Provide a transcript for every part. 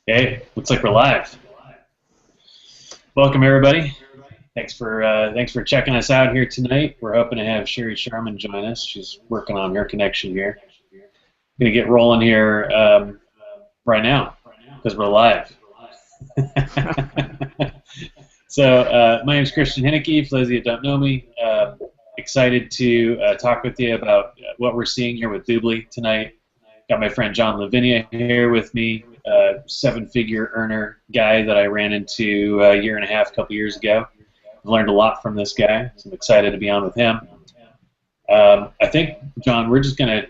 Hey, looks like we're live. Welcome everybody. Thanks for checking us out here tonight. We're hoping to have Sheri Sharman join us. She's working on her connection here. Gonna get rolling here right now because we're live. So my name is Kristian Henneke. For those of you that don't know me, excited to talk with you about what we're seeing here with Doobly tonight. Got my friend John Lavinia here with me, seven-figure earner guy that I ran into a year and a half, a couple years ago. I've learned a lot from this guy, so I'm excited to be on with him. I think, John, we're just going to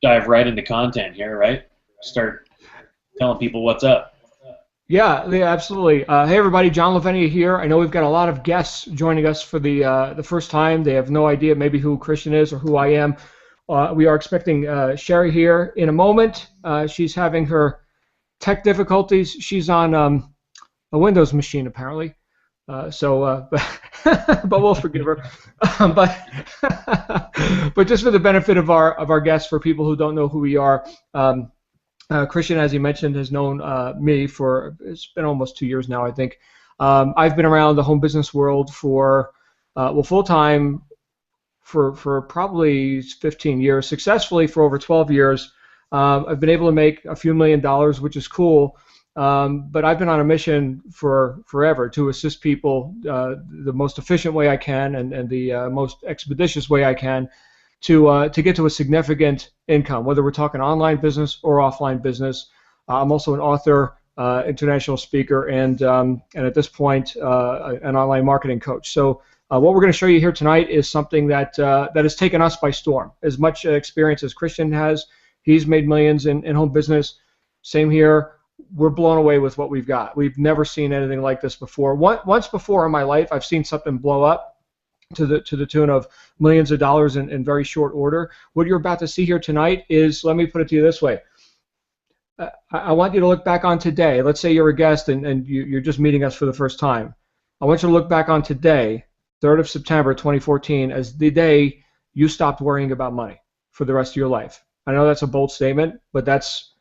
dive right into content here, right? Start telling people what's up. Yeah, absolutely. Hey, everybody, John Lavinia here. I know we've got a lot of guests joining us for the first time. They have no idea maybe who Kristian is or who I am. We are expecting Sheri here in a moment. She's having her tech difficulties. She's on a Windows machine, apparently. But we'll forgive her. But just for the benefit of our guests, for people who don't know who we are, Kristian, as you mentioned, has known me for, it's been almost 2 years now, I think. I've been around the home business world for, full-time for probably 15 years, successfully for over 12 years. I've been able to make a few $1,000,000, which is cool. But I've been on a mission for forever to assist people the most efficient way I can and the most expeditious way I can to get to a significant income, whether we're talking online business or offline business. I'm also an author, international speaker, and at this point, an online marketing coach. So what we're going to show you here tonight is something that has taken us by storm. As much experience as Kristian has, he's made millions in home business. Same here. We're blown away with what we've got. We've never seen anything like this before. Once before in my life, I've seen something blow up to the tune of millions of dollars in very short order. What you're about to see here tonight is, let me put it to you this way. I want you to look back on today. Let's say you're a guest and you're just meeting us for the first time. I want you to look back on today, 3rd of September 2014, as the day you stopped worrying about money for the rest of your life. I know that's a bold statement, but that's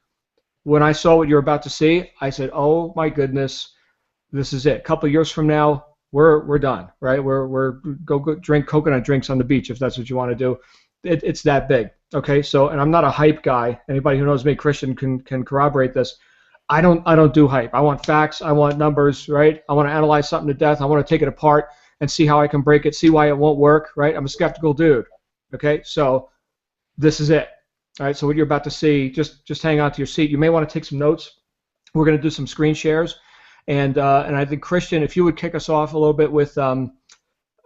when I saw what you're about to see. I said, oh my goodness, this is it. A couple of years from now, we're done, right? We're go drink coconut drinks on the beach if that's what you want to do. It's that big, okay? So, and I'm not a hype guy. Anybody who knows me, Kristian, can corroborate this. I don't do hype. I want facts. I want numbers, right? I want to analyze something to death. I want to take it apart and see how I can break it, see why it won't work, right? I'm a skeptical dude, okay? So this is it. All right, so what you're about to see, just hang on to your seat. You may want to take some notes. We're going to do some screen shares, and I think, Kristian, if you would kick us off a little bit with a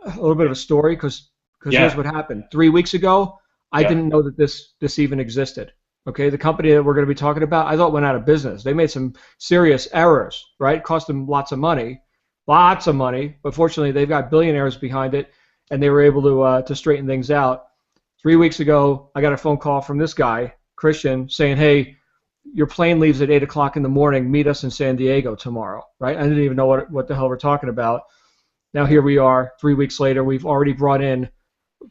little bit of a story, because here's what happened. 3 weeks ago, I didn't know that this even existed. Okay, the company that we're going to be talking about, I thought went out of business. They made some serious errors, right? Cost them lots of money, but fortunately they've got billionaires behind it, and they were able to straighten things out. 3 weeks ago, I got a phone call from this guy, Kristian, saying, hey, your plane leaves at 8 o'clock in the morning. Meet us in San Diego tomorrow, right? I didn't even know what the hell we're talking about. Now here we are, 3 weeks later. We've already brought in,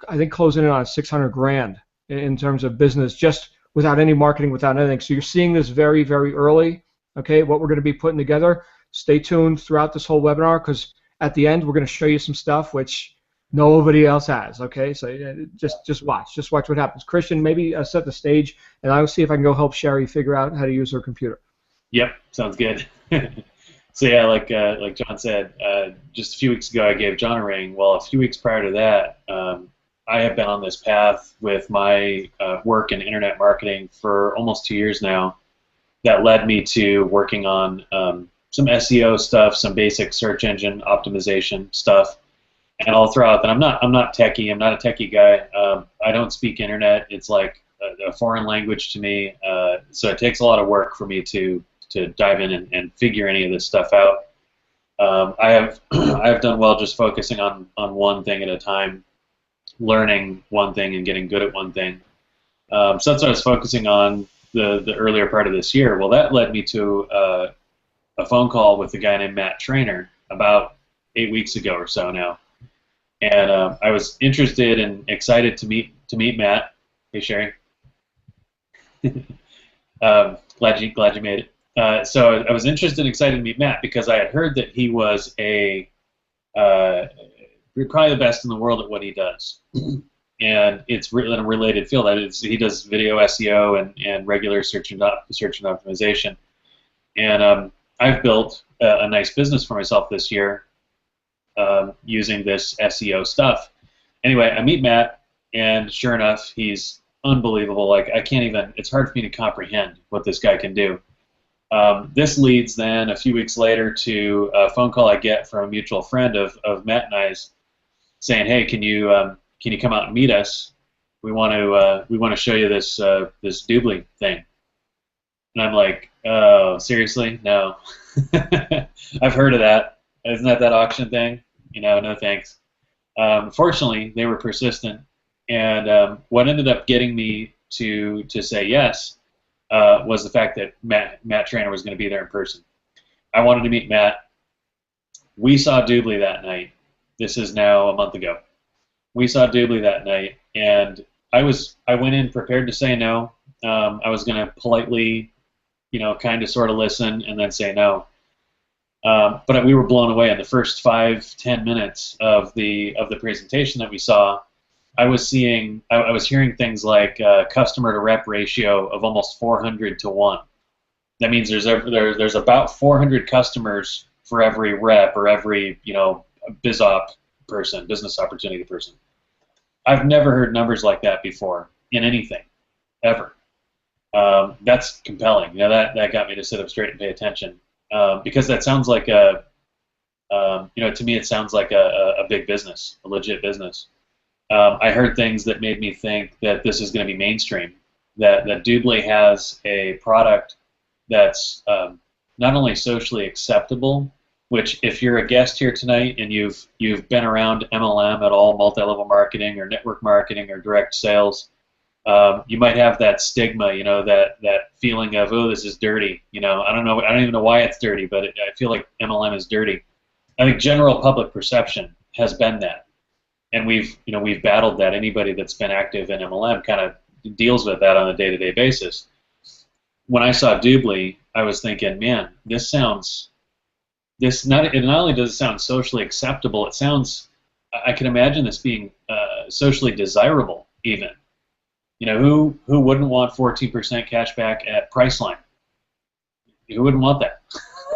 I think, closing in on 600 grand in terms of business, just without any marketing, without anything. So you're seeing this very, very early, okay, what we're going to be putting together. Stay tuned throughout this whole webinar, because at the end, we're going to show you some stuff which nobody else has, okay? So just watch what happens. Kristian, maybe set the stage, and I'll see if I can go help Sheri figure out how to use her computer. Yep, sounds good. So yeah, like John said, just a few weeks ago I gave John a ring. Well, a few weeks prior to that, I have been on this path with my work in internet marketing for almost 2 years now. That led me to working on some SEO stuff, some basic search engine optimization stuff. And I'll throw out that I'm not techie. I'm not a techie guy. I don't speak internet. It's like a foreign language to me. So it takes a lot of work for me to dive in and figure any of this stuff out. I have done well just focusing on one thing at a time, learning one thing and getting good at one thing. So that's what I was focusing on the earlier part of this year. Well, that led me to a phone call with a guy named Matt Trainer about 8 weeks ago or so now. And I was interested and excited to meet Matt. Hey, Sheri. Glad you made it. So I was interested and excited to meet Matt because I had heard that he was uh, probably the best in the world at what he does. And it's in a related field. That is, he does video SEO and regular search and optimization. And I've built a nice business for myself this year using this SEO stuff. Anyway, I meet Matt, and sure enough, he's unbelievable. Like, I can't even, it's hard for me to comprehend what this guy can do. This leads then a few weeks later to a phone call I get from a mutual friend of Matt and I's saying, "Hey, can you come out and meet us? We want to show you this this Doobly thing." And I'm like, "Oh, seriously? No." I've heard of that. Isn't that auction thing? No thanks. Fortunately, they were persistent, and what ended up getting me to say yes was the fact that Matt Trainer was going to be there in person. I wanted to meet Matt. We saw Doobly that night. This is now a month ago. We saw Doobly that night, and I went in prepared to say no. I was going to politely, kind of sort of listen and then say no. But we were blown away in the first 5-10 minutes of the presentation that we saw. I was hearing things like customer to rep ratio of almost 400 to 1. That means there's about 400 customers for every rep or every business opportunity person. I've never heard numbers like that before in anything, ever. That's compelling. That got me to sit up straight and pay attention because that sounds like to me it sounds like a big business, a legit business. I heard things that made me think that this is going to be mainstream, that Doobly has a product that's not only socially acceptable, which if you're a guest here tonight and you've been around MLM at all, multi-level marketing or network marketing or direct sales, you might have that stigma, that feeling of, oh, this is dirty. I don't even know why it's dirty, but I feel like MLM is dirty. I think general public perception has been that. And we've battled that. Anybody that's been active in MLM kind of deals with that on a day-to-day basis. When I saw Doobly, I was thinking, man, not only does it sound socially acceptable, I can imagine this being socially desirable even. Who wouldn't want 14% cash back at Priceline? Who wouldn't want that?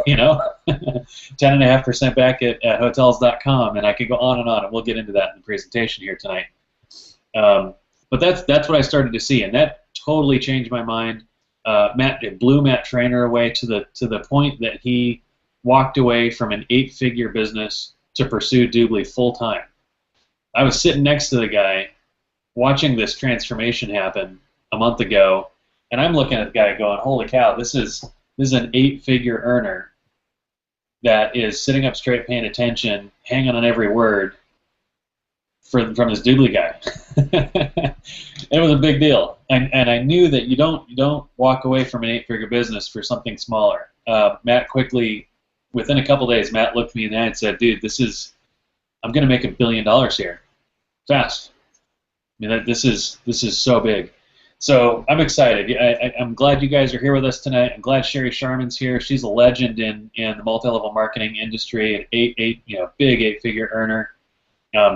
10.5% back at hotels.com, and I could go on, and we'll get into that in the presentation here tonight. But that's what I started to see, and that totally changed my mind. It blew Matt Trainer away to the point that he walked away from an 8-figure business to pursue Doobly full time. I was sitting next to the guy, watching this transformation happen a month ago, and I'm looking at the guy going, "Holy cow! This is an 8-figure earner that is sitting up straight, paying attention, hanging on every word from this Doobly guy." It was a big deal, and I knew that you don't walk away from an 8-figure business for something smaller. Matt quickly, within a couple days, Matt looked me in the eye and said, "Dude, I'm going to make $1 billion here, fast. I mean, this is so big." So I'm excited. I'm glad you guys are here with us tonight. I'm glad Sheri Sharman's here. She's a legend in the multi-level marketing industry, an big 8-figure earner.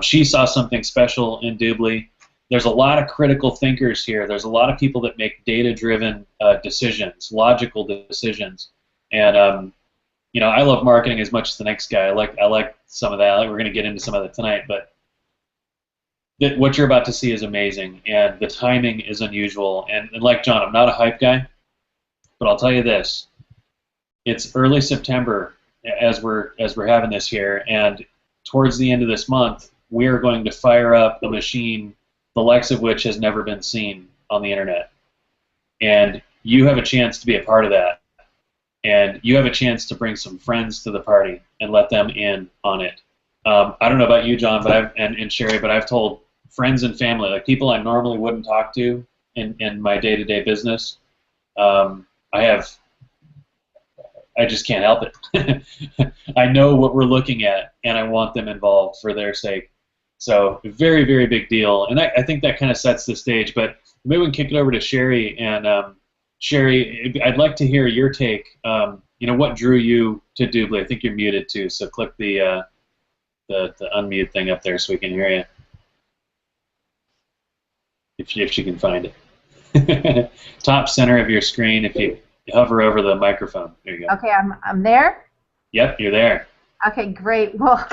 She saw something special in Doobly. There's a lot of critical thinkers here. There's a lot of people that make data-driven decisions, logical decisions. And I love marketing as much as the next guy. I like some of that. We're going to get into some of that tonight, but what you're about to see is amazing, and the timing is unusual. And like John, I'm not a hype guy, but I'll tell you this: it's early September as we're having this here, and towards the end of this month, we are going to fire up a machine the likes of which has never been seen on the internet. And you have a chance to be a part of that, and you have a chance to bring some friends to the party and let them in on it. I don't know about you, John, and Sheri, but I've told friends and family, like people I normally wouldn't talk to in my day-to-day business. I just can't help it. I know what we're looking at, and I want them involved for their sake. So very, very big deal, and I think that kind of sets the stage. But maybe we can kick it over to Sheri and Sheri, I'd like to hear your take. What drew you to Doobly? I think you're muted too, so click the unmute thing up there so we can hear you, if she can find it. Top center of your screen, if you hover over the microphone. There you go. Okay, I'm there. Yep, you're there. Okay, great. Well,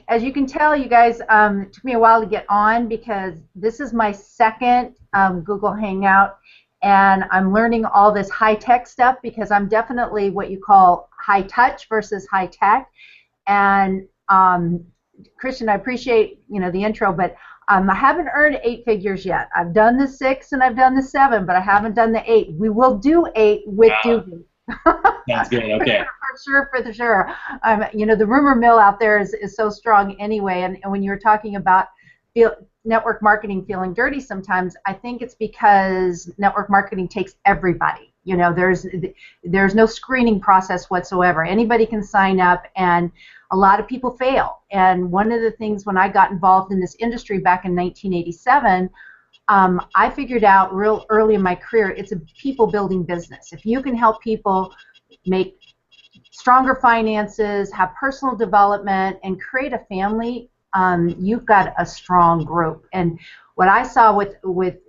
as you can tell, you guys, it took me a while to get on because this is my second Google Hangout, and I'm learning all this high-tech stuff because I'm definitely what you call high-touch versus high-tech. And Kristian, I appreciate the intro, but I haven't earned 8 figures yet. I've done the 6 and I've done the 7, but I haven't done the 8. We will do 8 with Doobly. Sounds good. Okay. For sure. The rumor mill out there is so strong anyway. And when you were talking about network marketing feeling dirty sometimes, I think it's because network marketing takes everybody. There's no screening process whatsoever. Anybody can sign up, and a lot of people fail. And one of the things when I got involved in this industry back in 1987, I figured out real early in my career, it's a people-building business. If you can help people make stronger finances, have personal development, and create a family, you've got a strong group. And what I saw with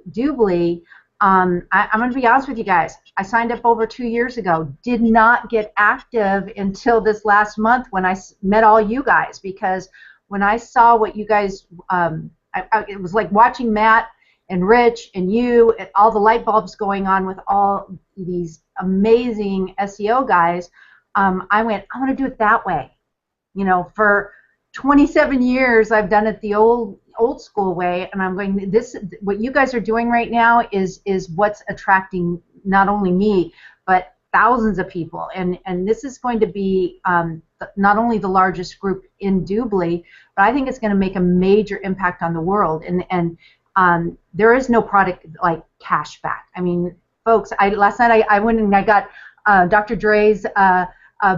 Doobly, I'm going to be honest with you guys, I signed up over 2 years ago, did not get active until this last month when I met all you guys, because when I saw what you guys, it was like watching Matt and Rich and you, and all the light bulbs going on with all these amazing SEO guys. I went, I want to do it that way. For 27 years, I've done it the old school way, and I'm going, what you guys are doing right now is what's attracting not only me, but thousands of people. And this is going to be not only the largest group in Doobly, but I think it's going to make a major impact on the world. And there is no product like cashback. I mean, folks, last night I went and I got Dr. Dre's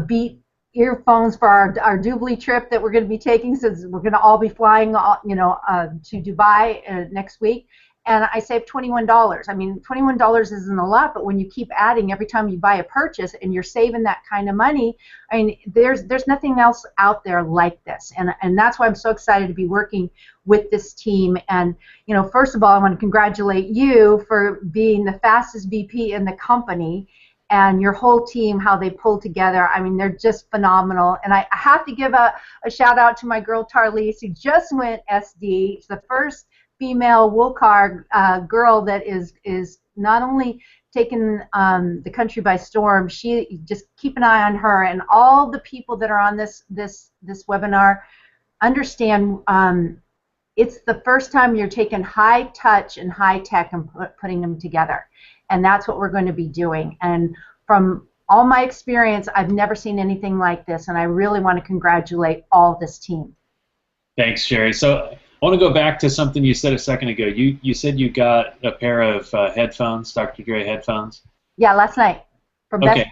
Beat earphones for our Doobly trip that we're going to be taking, since we're going to all be flying, to Dubai next week. And I saved $21. I mean, $21 isn't a lot, but when you keep adding every time you buy a purchase and you're saving that kind of money, I mean, there's nothing else out there like this. And that's why I'm so excited to be working with this team. And, first of all, I want to congratulate you for being the fastest VP in the company, and your whole team, how they pull together. I mean, they're just phenomenal. And I have to give a shout out to my girl Tarlise, who just went SD. She's the first female Woolcar girl that is not only taken the country by storm. She, just keep an eye on her, and all the people that are on this webinar understand it's the first time you're taking high touch and high tech and putting them together. And that's what we're going to be doing. And from all my experience, I've never seen anything like this, and I really want to congratulate all this team. Thanks, Sheri. So I want to go back to something you said a second ago. You said you got a pair of headphones, Dr. Dre headphones. Yeah, last night from Best Buy.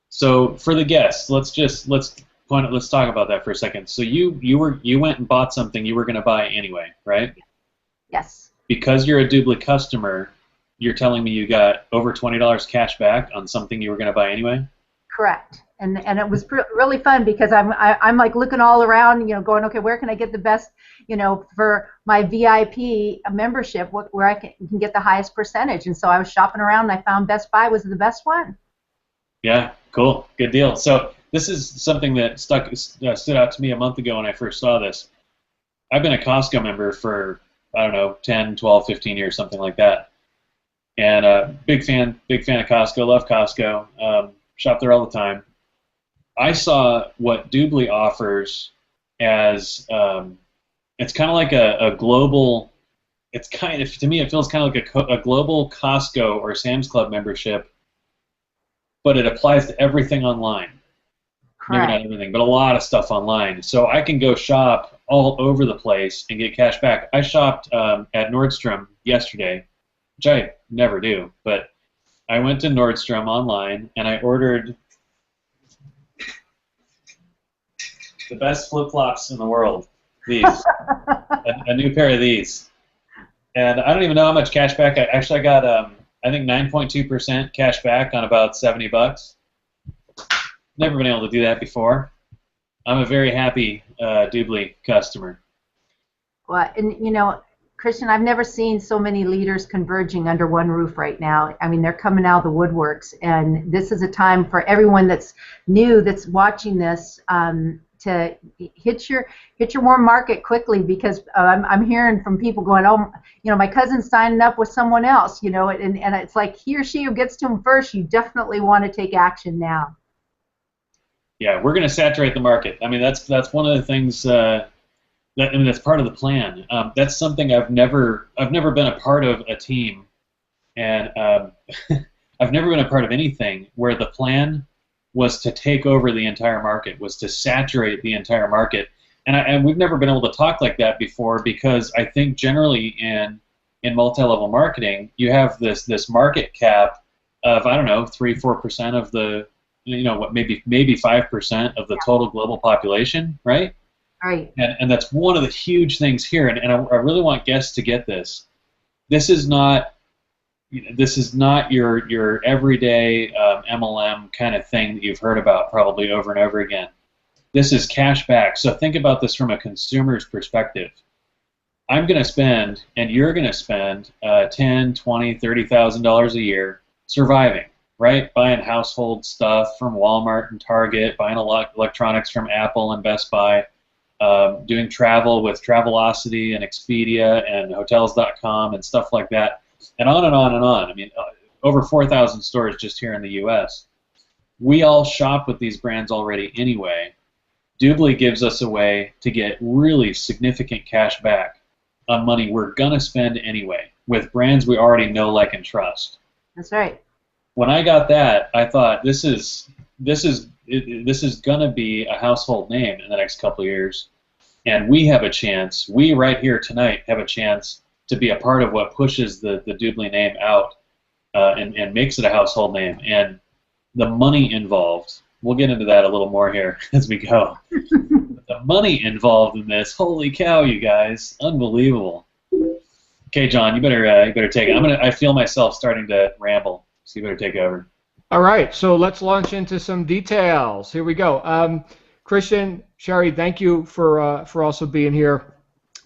So for the guests, let's talk about that for a second. So you went and bought something you were going to buy anyway, right? Yes. Because you're a Doobly customer, you're telling me you got over $20 cash back on something you were going to buy anyway? Correct. And it was really fun because I'm like looking all around, going, okay, where can I get the best, for my VIP membership, where I can get the highest percentage. And so I was shopping around, and I found Best Buy was the best one. Yeah, cool, good deal. So this is something that stood out to me a month ago when I first saw this. I've been a Costco member for, I don't know, 10, 12, 15 years, something like that. And big fan of Costco, love Costco, shop there all the time. I saw what Doobly offers as, it's kind of like a global, to me it feels kind of like a global Costco or Sam's Club membership, but it applies to everything online. Correct. Maybe not everything, but a lot of stuff online. So I can go shop all over the place and get cash back. I shopped at Nordstrom yesterday, which I never do, but I went to Nordstrom online and I ordered the best flip-flops in the world, these, a new pair of these. And I don't even know how much cash back. I got I think 9.2% cash back on about $70. Never been able to do that before. I'm a very happy Doobly customer. Well, and you know, Kristian, I've never seen so many leaders converging under one roof right now. I mean, they're coming out of the woodworks, and this is a time for everyone that's new, that's watching this, to hit your warm market quickly, because I'm hearing from people going, oh, you know, my cousin's signing up with someone else, you know, and it's like he or she who gets to them first. You definitely want to take action now. Yeah, we're going to saturate the market. I mean, that's one of the things. I mean, that's part of the plan. That's something I've never been a part of a team, and I've never been a part of anything where the plan was to take over the entire market, was to saturate the entire market, and we've never been able to talk like that before, because I think generally in multi-level marketing you have this market cap of, I don't know, 3-4% of the, you know, what, maybe 5% of the total global population, right? Right. And that's one of the huge things here, and I really want guests to get this. This is not your everyday MLM kind of thing that you've heard about probably over and over again. This is cash back. So think about this from a consumer's perspective. I'm going to spend, and you're going to spend $10,000, $20,000, $30,000 a year surviving, right? Buying household stuff from Walmart and Target, buying electronics from Apple and Best Buy, doing travel with Travelocity and Expedia and Hotels.com and stuff like that, and on and on and on. I mean, over 4,000 stores just here in the U.S. We all shop with these brands already anyway. Doobly gives us a way to get really significant cash back on money we're going to spend anyway with brands we already know, like, and trust. That's right. When I got that, I thought this is going to be a household name in the next couple of years, and we have a chance. We right here tonight have a chance to be a part of what pushes the Doobly name out and makes it a household name. And the money involved, we'll get into that a little more here as we go. The money involved in this, holy cow, you guys, unbelievable. Okay, John, you better take it. I feel myself starting to ramble, so you better take over. All right, so let's launch into some details. Here we go. Kristian, Sheri, thank you for also being here.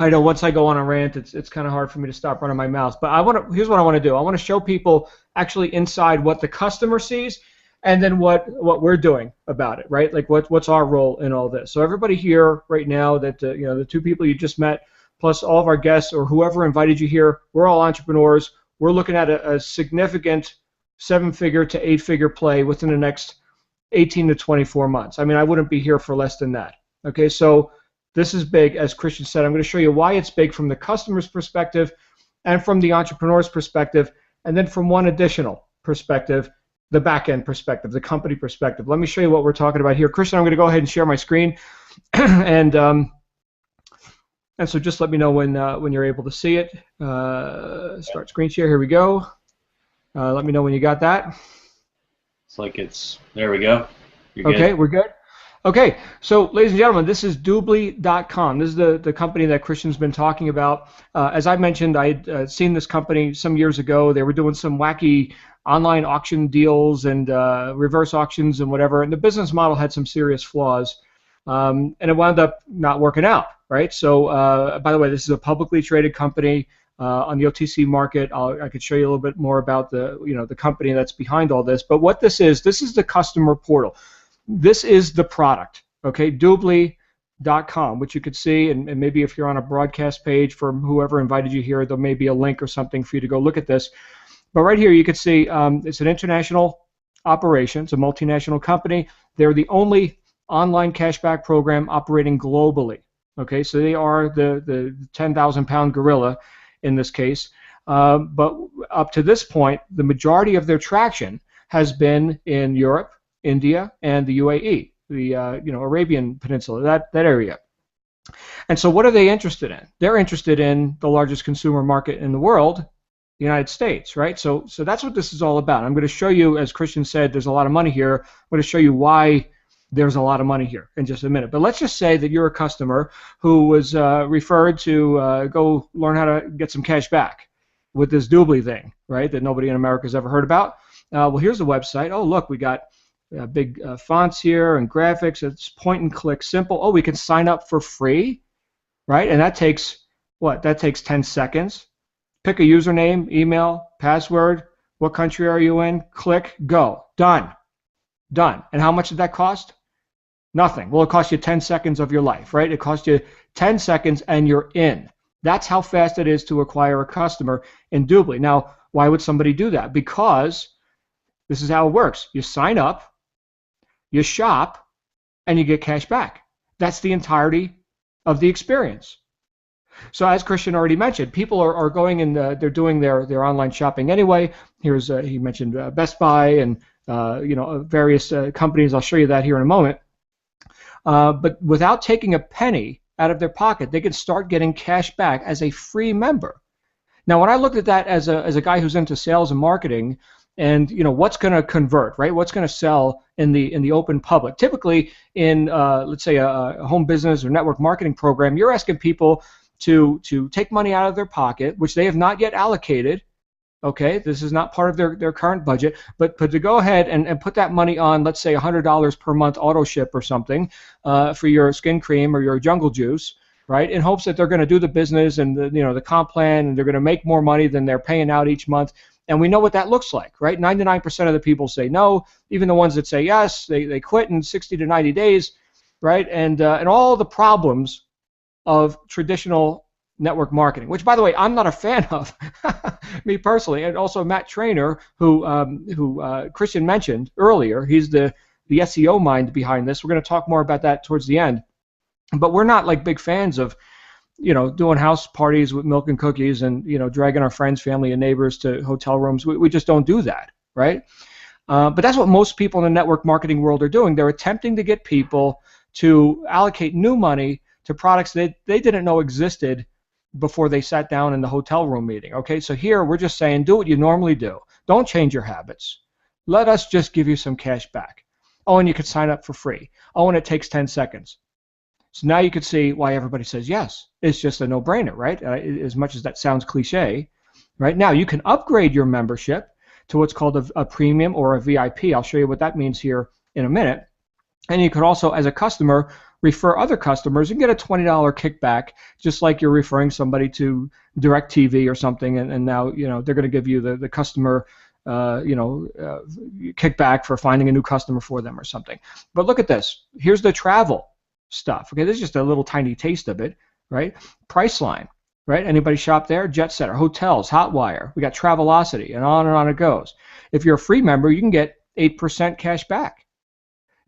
I know once I go on a rant, it's kind of hard for me to stop running my mouth. But here's what I want to do. I want to show people actually inside what the customer sees, and then what we're doing about it, right? Like what's our role in all this. So everybody here right now, that you know, the two people you just met, plus all of our guests or whoever invited you here, we're all entrepreneurs. We're looking at a significant 7-figure to 8-figure play within the next 18 to 24 months. I mean, I wouldn't be here for less than that. Okay, so this is big, as Kristian said. I'm going to show you why it's big from the customer's perspective and from the entrepreneur's perspective, and then from one additional perspective, the back-end perspective, the company perspective. Let me show you what we're talking about here. Kristian, I'm going to go ahead and share my screen, and so just let me know when you're able to see it. Start screen share. Here we go. Let me know when you got that. It's like there we go. You're okay, good. We're good. Okay, so ladies and gentlemen, this is Doobly.com. This is the company that Kristian's been talking about. As I mentioned, I had seen this company some years ago. They were doing some wacky online auction deals and reverse auctions and whatever, and the business model had some serious flaws, and it wound up not working out, right? So, by the way, this is a publicly traded company on the OTC market. I could show you a little bit more about the company that's behind all this. But what this is the customer portal. This is the product, okay? Doobly.com, which you could see, and maybe if you're on a broadcast page from whoever invited you here, there may be a link or something for you to go look at this. But right here you can see it's an international operation. It's a multinational company. They're the only online cashback program operating globally, okay? So they are the 10,000-pound gorilla in this case. But up to this point, the majority of their traction has been in Europe, India, and the UAE, the Arabian Peninsula, that area. And so what are they interested in? They're interested in the largest consumer market in the world, the United States, right? So that's what this is all about. I'm going to show you, as Kristian said, there's a lot of money here. I'm going to show you why there's a lot of money here in just a minute. But let's just say that you're a customer who was referred to go learn how to get some cash back. with this Doobly thing, right, that nobody in America has ever heard about. Well, here's the website. Oh, look, we got big fonts here and graphics. It's point and click simple. Oh, we can sign up for free, right? And that takes what? That takes 10 seconds. Pick a username, email, password. What country are you in? Click, go. Done. Done. And how much did that cost? Nothing. Well, it cost you 10 seconds of your life, right? It cost you 10 seconds and you're in. That's how fast it is to acquire a customer in Doobly. Now, why would somebody do that? Because this is how it works. You sign up, you shop, and you get cash back. That's the entirety of the experience. So as Kristian already mentioned, people are going and they're doing their online shopping anyway. Here's he mentioned Best Buy and various companies. I'll show you that here in a moment. But without taking a penny out of their pocket, they can start getting cash back as a free member. Now, when I looked at that as a guy who's into sales and marketing, and what's going to convert, right? What's going to sell in the open public? Typically, in let's say a home business or network marketing program, you're asking people to take money out of their pocket, which they have not yet allocated. Okay, this is not part of their current budget, but to go ahead and put that money on, let's say $100 per month auto ship or something for your skin cream or your jungle juice, right? In hopes that they're going to do the business and the comp plan, and they're going to make more money than they're paying out each month. And we know what that looks like, right? 99% of the people say no. Even the ones that say yes, they quit in 60 to 90 days, right? And all the problems of traditional network marketing, which, by the way, I'm not a fan of, me personally, and also Matt Trainer, who Kristian mentioned earlier. He's the SEO mind behind this. We're going to talk more about that towards the end. But we're not like big fans of doing house parties with milk and cookies and, dragging our friends, family, and neighbors to hotel rooms. We just don't do that, right? But that's what most people in the network marketing world are doing. They're attempting to get people to allocate new money to products that they didn't know existed before they sat down in the hotel room meeting. Okay, so here we're just saying, do what you normally do. Don't change your habits. Let us just give you some cash back. Oh, and you can sign up for free. Oh, and it takes 10 seconds. So now you can see why everybody says yes. It's just a no-brainer, right? As much as that sounds cliche, right? Now you can upgrade your membership to what's called a premium or a VIP. I'll show you what that means here in a minute. And you can also, as a customer, refer other customers and get a $20 kickback, just like you're referring somebody to DirecTV or something, and now they're going to give you the customer kickback for finding a new customer for them or something. But look at this. Here's the travel stuff. Okay, this is just a little tiny taste of it, right? Priceline, right? Anybody shop there? Jet Setter, hotels, Hotwire. We got Travelocity, and on it goes. If you're a free member, you can get 8% cash back.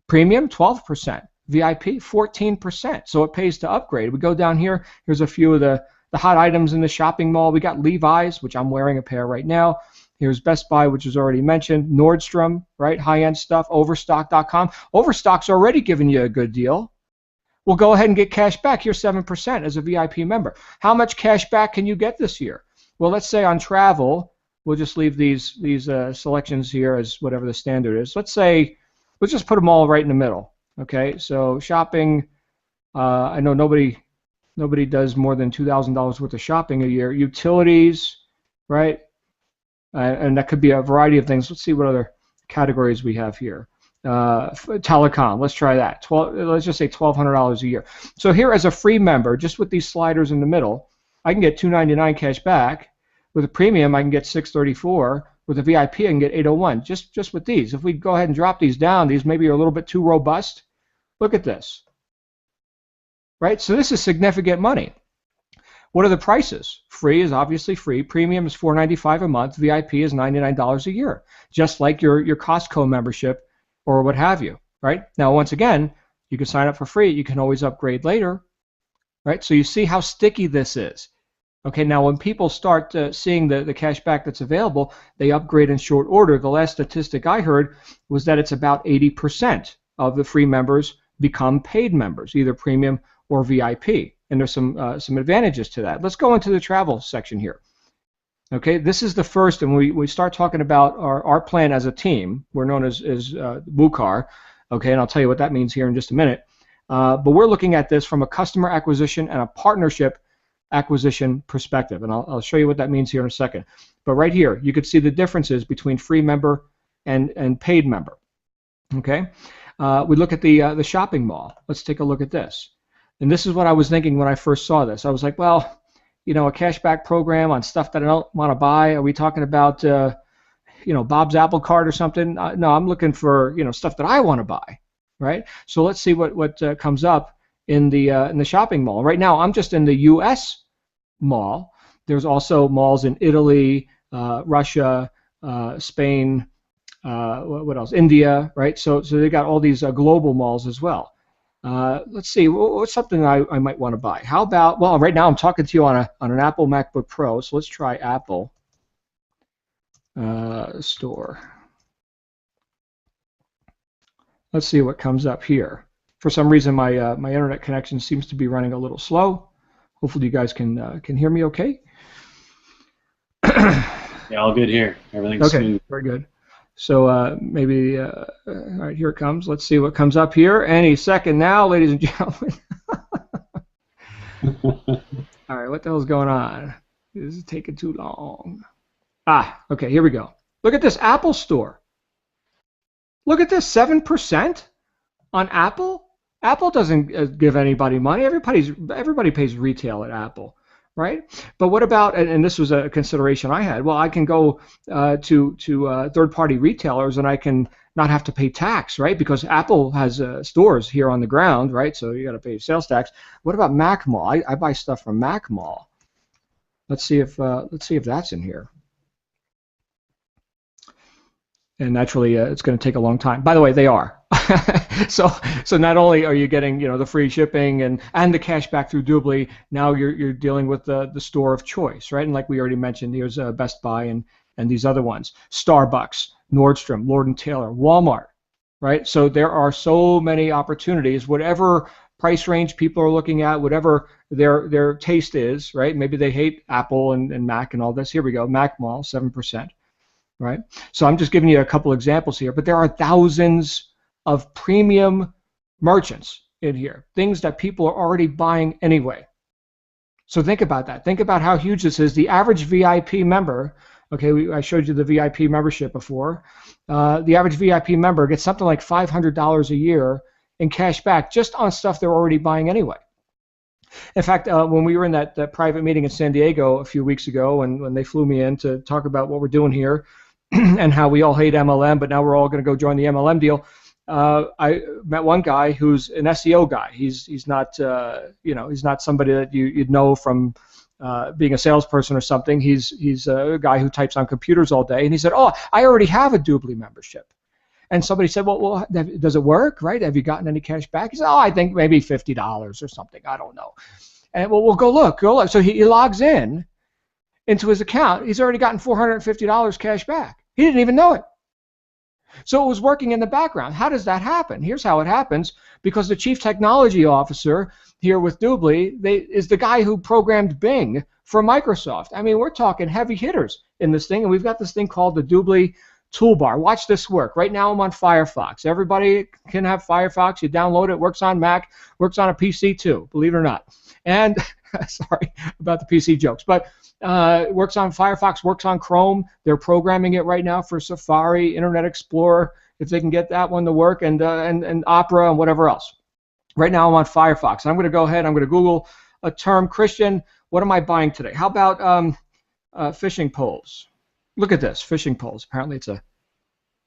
Premium, 12%. VIP, 14%. So it pays to upgrade. We go down here. Here's a few of the hot items in the shopping mall. We got Levi's, which I'm wearing a pair right now. Here's Best Buy, which was already mentioned. Nordstrom, right? High-end stuff. Overstock.com. Overstock's already giving you a good deal. Well, go ahead and get cash back. Here's 7% as a VIP member. How much cash back can you get this year? Well, let's say on travel, we'll just leave these selections here as whatever the standard is. Let's just put them all right in the middle. Okay, so shopping, I know nobody does more than $2,000 worth of shopping a year. Utilities, right? And that could be a variety of things. Let's see what other categories we have here. Telecom, let's try that. Let's just say $1,200 a year. So here, as a free member, just with these sliders in the middle, I can get $299 cash back. With a premium, I can get $634. With a VIP, I can get $801. Just with these. If we go ahead and drop these down, these maybe are a little bit too robust. Look at this. Right? So this is significant money. What are the prices? Free is obviously free. Premium is $495 a month. VIP is $99 a year. Just like your Costco membership or what have you. Right? Now, once again, you can sign up for free. You can always upgrade later. Right? So you see how sticky this is. Okay, now when people start seeing the cash back that's available, they upgrade in short order. The last statistic I heard was that it's about 80% of the free members become paid members, either premium or VIP. And there's some advantages to that. Let's go into the travel section here. Okay, this is the first, and we start talking about our plan as a team. We're known as WooCar. Okay, and I'll tell you what that means here in just a minute. But we're looking at this from a customer acquisition and a partnership acquisition perspective. And I'll show you what that means here in a second. But right here, you could see the differences between free member and paid member. Okay, we look at the shopping mall. Let's take a look at this. And this is what I was thinking when I first saw this. I was like, well, a cashback program on stuff that I don't want to buy. Are we talking about Bob's Apple Card or something? No, I'm looking for stuff that I want to buy, right? So let's see what comes up in the shopping mall. Right now, I'm just in the U.S. mall. There's also malls in Italy, Russia, Spain. What else? India, right? So they got all these global malls as well. Let's see, what's something I might want to buy? How about, well, right now I'm talking to you on an Apple MacBook Pro, so let's try Apple Store. Let's see what comes up here. For some reason, my my internet connection seems to be running a little slow. Hopefully, you guys can hear me okay. Yeah, all good here. Everything's okay, smooth. Very good. So maybe, all right, here it comes. Let's see what comes up here. Any second now, ladies and gentlemen. All right, what the hell's going on? This is taking too long. Okay, here we go. Look at this Apple Store. Look at this, 7% on Apple. Apple doesn't give anybody money. Everybody pays retail at Apple, right? But what about, and this was a consideration I had, well, I can go to third-party retailers and I can not have to pay tax, right? Because Apple has stores here on the ground, right? So you got to pay sales tax. What about Mac Mall? I buy stuff from Mac Mall. Let's see if that's in here. And naturally, it's going to take a long time. By the way, they are. So not only are you getting the free shipping and the cash back through Doobly, now you're dealing with the store of choice, right? And like we already mentioned, here's Best Buy and these other ones, Starbucks, Nordstrom, Lord & Taylor, Walmart, right? So there are so many opportunities. Whatever price range people are looking at, whatever their taste is, right? Maybe they hate Apple and Mac and all this. Here we go, Mac Mall, 7%. Right? So I'm just giving you a couple examples here, but there are thousands of premium merchants in here, things that people are already buying anyway. So think about that. Think about how huge this is. The average VIP member, okay, I showed you the VIP membership before. The average VIP member gets something like $500 a year in cash back just on stuff they're already buying anyway. In fact, when we were in that private meeting in San Diego a few weeks ago, and when they flew me in to talk about what we're doing here, and how we all hate MLM, but now we're all going to go join the MLM deal. I met one guy who's an SEO guy. He's not he's not somebody that you'd know from being a salesperson or something. He's a guy who types on computers all day, and he said, "Oh, I already have a Doobly membership." And somebody said, "Well, does it work? Right? Have you gotten any cash back?" He said, "Oh, I think maybe $50 or something. I don't know." And we'll go look. So he logs into his account. He's already gotten $450 cash back. He didn't even know it. So it was working in the background. How does that happen? Here's how it happens. Because the chief technology officer here with Doobly is the guy who programmed Bing for Microsoft. I mean, we're talking heavy hitters in this thing, and we've got this thing called the Doobly toolbar. Watch this work. Right now I'm on Firefox. Everybody can have Firefox. You download it. Works on Mac. Works on a PC too, believe it or not. And sorry about the PC jokes, but works on Firefox, works on Chrome. They're programming it right now for Safari, Internet Explorer, if they can get that one to work, and Opera and whatever else. Right now I'm on Firefox. And I'm going to go ahead. I'm going to Google a term. Kristian, what am I buying today? How about fishing poles? Look at this, fishing poles. Apparently it's a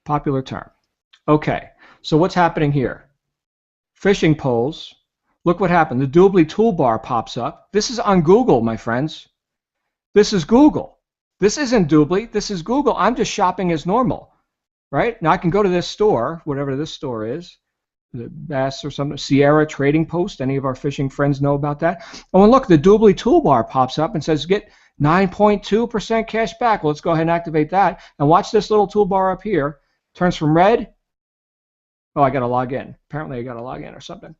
popular term. Okay, so what's happening here? Fishing poles. Look what happened. The Doobly toolbar pops up. This is on Google, my friends. This is Google. This isn't Doobly. This is Google. I'm just shopping as normal, right? Now I can go to this store, whatever this store is, the Bass or something, Sierra Trading Post. Any of our fishing friends know about that? Oh, and look, the Doobly toolbar pops up and says get 9.2% cash back. Well, let's go ahead and activate that. And watch this little toolbar up here. Turns from red. Oh, I got to log in. Apparently I got to log in or something.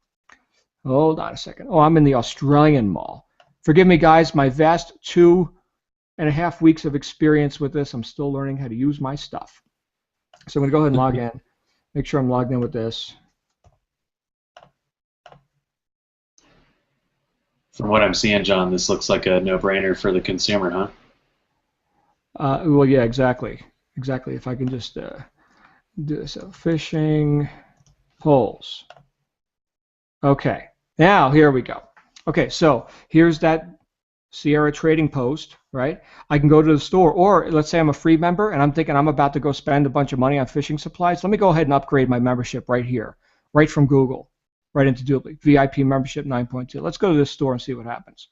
Hold on a second. Oh, I'm in the Australian mall. Forgive me, guys, my vast 2.5 weeks of experience with this. I'm still learning how to use my stuff. So I'm going to go ahead and log in. Make sure I'm logged in with this. from what I'm seeing, John, this looks like a no-brainer for the consumer, huh? Well, yeah, exactly. Exactly. If I can just do this. So fishing poles. Okay. Now, here we go. Okay, so here's that Sierra trading post, right? I can go to the store, or let's say I'm a free member and I'm thinking I'm about to go spend a bunch of money on fishing supplies. Let me go ahead and upgrade my membership right here, right from Google, right into Doobly. VIP membership 9.2. Let's go to this store and see what happens.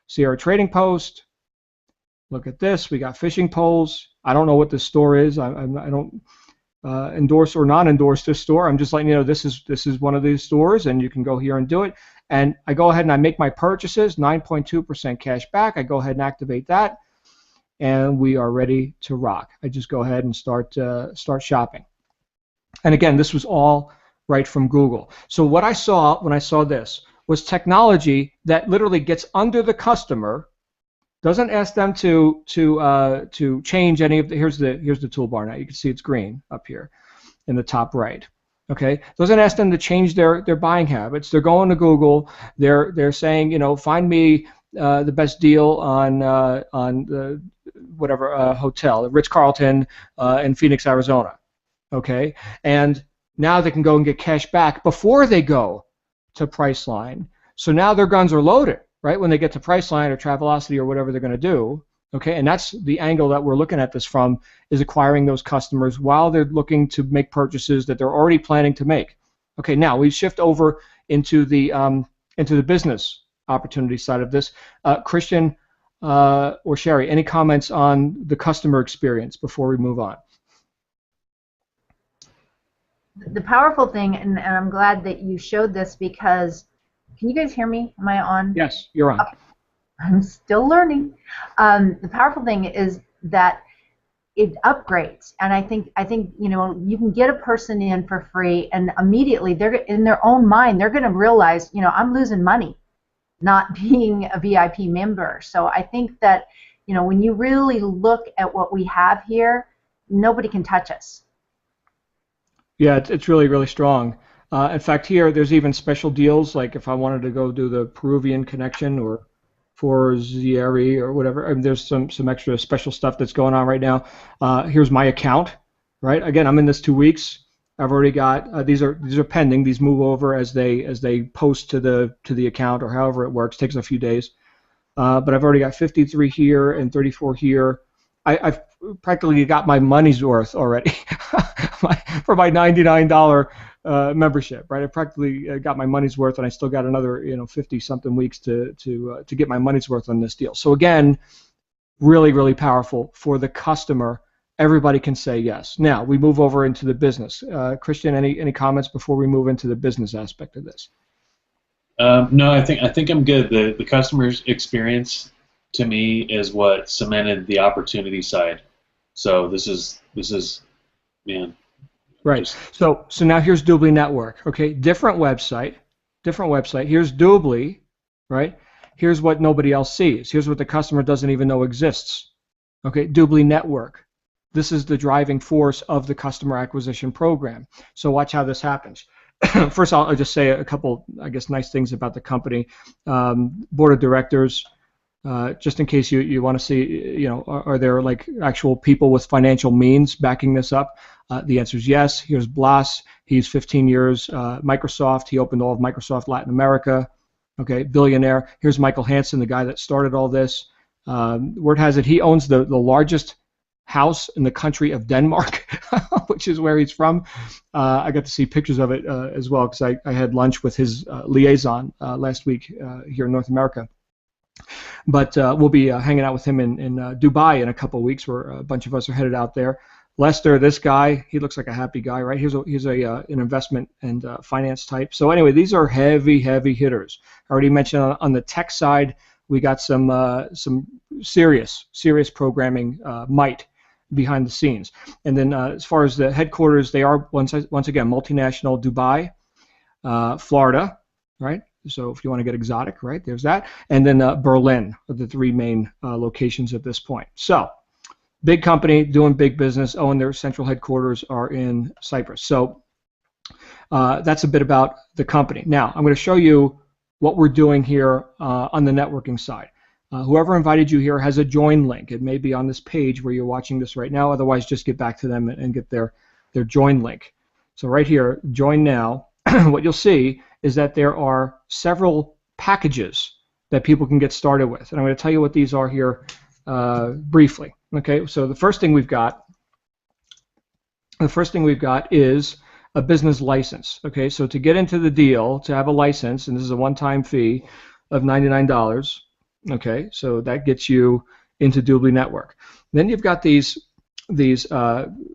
Sierra trading post. Look at this. We got fishing poles. I don't know what this store is. I don't endorse or non-endorse this store. I'm just letting you know this is one of these stores, and you can go here and do it. And I go ahead and I make my purchases, 9.2% cash back. I go ahead and activate that, and we are ready to rock. I just go ahead and start shopping. And again, this was all right from Google. So what I saw when I saw this was technology that literally gets under the customer, doesn't ask them to change any of the. Here's the toolbar now. You can see it's green up here in the top right. Okay, doesn't ask them to change their buying habits. They're going to Google. They're saying, you know, find me the best deal on the whatever hotel, Ritz-Carlton in Phoenix, Arizona. Okay, and now they can go and get cash back before they go to Priceline. So now their guns are loaded, right? When they get to Priceline or Travelocity or whatever they're going to do. Okay, and that's the angle that we're looking at this from, is acquiring those customers while they're looking to make purchases that they're already planning to make. Okay, now we shift over into the business opportunity side of this. Kristian or Sheri, any comments on the customer experience before we move on? The powerful thing, and I'm glad that you showed this, because can you guys hear me? Am I on? Yes, you're on. Okay. I'm still learning. The powerful thing is that it upgrades, and I think you know, you can get a person in for free, and immediately they're in their own mind they're going to realize, you know, I'm losing money not being a VIP member. So I think that, you know, when you really look at what we have here, nobody can touch us. Yeah, it's really, really strong. In fact, here there's even special deals, like if I wanted to go do the Peruvian connection or for Sheri or whatever. I mean, there's some extra special stuff that's going on right now. Here's my account, right? Again, I'm in this 2 weeks. I've already got these are pending. These move over as they post to the account, or however it works. Takes a few days, but I've already got 53 here and 34 here. I've practically got my money's worth already for my $99 membership, right? I practically got my money's worth, and I still got another 50-something weeks to get my money's worth on this deal. So again, really, really powerful for the customer. Everybody can say yes. Now we move over into the business. Kristian, any comments before we move into the business aspect of this? No, I think I'm good. The customer's experience to me is what cemented the opportunity side. So this is man. Right. So now here's Doobly Network. Okay, different website. Here's Doobly, right? Here's what nobody else sees. Here's what the customer doesn't even know exists. Okay, Doobly Network. This is the driving force of the customer acquisition program. So watch how this happens. First, I'll just say a couple, I guess, nice things about the company. Board of directors. Just in case you want to see, are there like actual people with financial means backing this up? The answer is yes. Here's Blas. He's 15 years Microsoft. He opened all of Microsoft Latin America. Okay, billionaire. Here's Michael Hansen, the guy that started all this. Word has it he owns the largest house in the country of Denmark, which is where he's from. I got to see pictures of it as well, because I had lunch with his liaison last week here in North America. But we'll be hanging out with him in Dubai in a couple of weeks, where a bunch of us are headed out there. Lester, this guy, he looks like a happy guy, right? He's an investment and finance type. So anyway, these are heavy hitters. I already mentioned on the tech side, we got some serious programming might behind the scenes. And then as far as the headquarters, they are once again multinational. Dubai, Florida, right? So if you want to get exotic, right, there's that. And then Berlin are the three main locations at this point. So big company doing big business. Oh, and their central headquarters are in Cyprus. So that's a bit about the company. Now I'm going to show you what we're doing here on the networking side. Whoever invited you here has a join link. It may be on this page where you're watching this right now. Otherwise, just get back to them and get their join link. So right here, join now. What you'll see is that there are several packages that people can get started with. And I'm going to tell you what these are here briefly. Okay, so the first thing we've got is a business license. Okay, so to get into the deal, to have a license, and this is a one-time fee of $99. Okay, so that gets you into Doobly Network. Then you've got these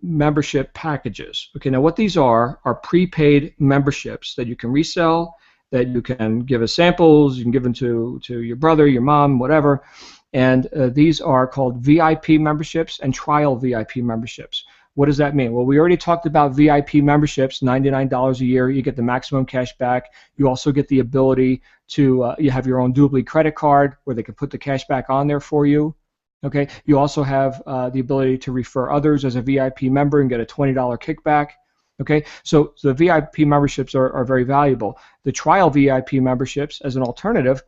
membership packages. Okay, now what these are prepaid memberships that you can resell, that you can give as samples, you can give them to your brother, your mom, whatever. And these are called VIP memberships and trial VIP memberships. What does that mean? Well, we already talked about VIP memberships, $99 a year. You get the maximum cash back. You also get the ability to you have your own Doobly credit card where they can put the cash back on there for you. Okay. You also have the ability to refer others as a VIP member and get a $20 kickback. Okay. So the VIP memberships are very valuable. The trial VIP memberships, as an alternative,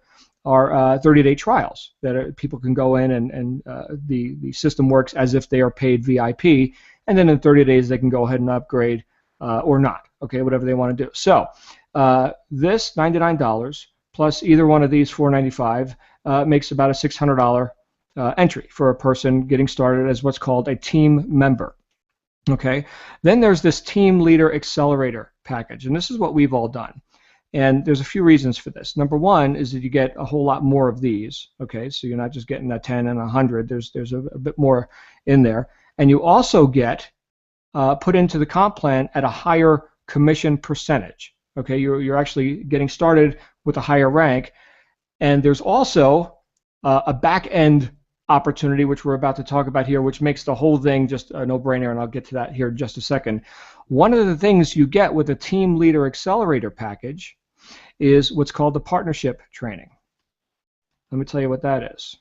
are 30-day trials that people can go in and the system works as if they are paid VIP. And then in 30 days, they can go ahead and upgrade or not, okay, whatever they want to do. So this $99 plus either one of these $495 makes about a $600 entry for a person getting started as what's called a team member. Okay, then there's this Team Leader Accelerator package, and this is what we've all done. And there's a few reasons for this. Number one is that you get a whole lot more of these. Okay, so you're not just getting a 10 and 100. There's a bit more in there. And you also get put into the comp plan at a higher commission percentage. Okay, you're actually getting started with a higher rank. And there's also a back-end opportunity, which we're about to talk about here, which makes the whole thing just a no-brainer, and I'll get to that here in just a second. One of the things you get with the Team Leader Accelerator package is what's called the partnership training. Let me tell you what that is.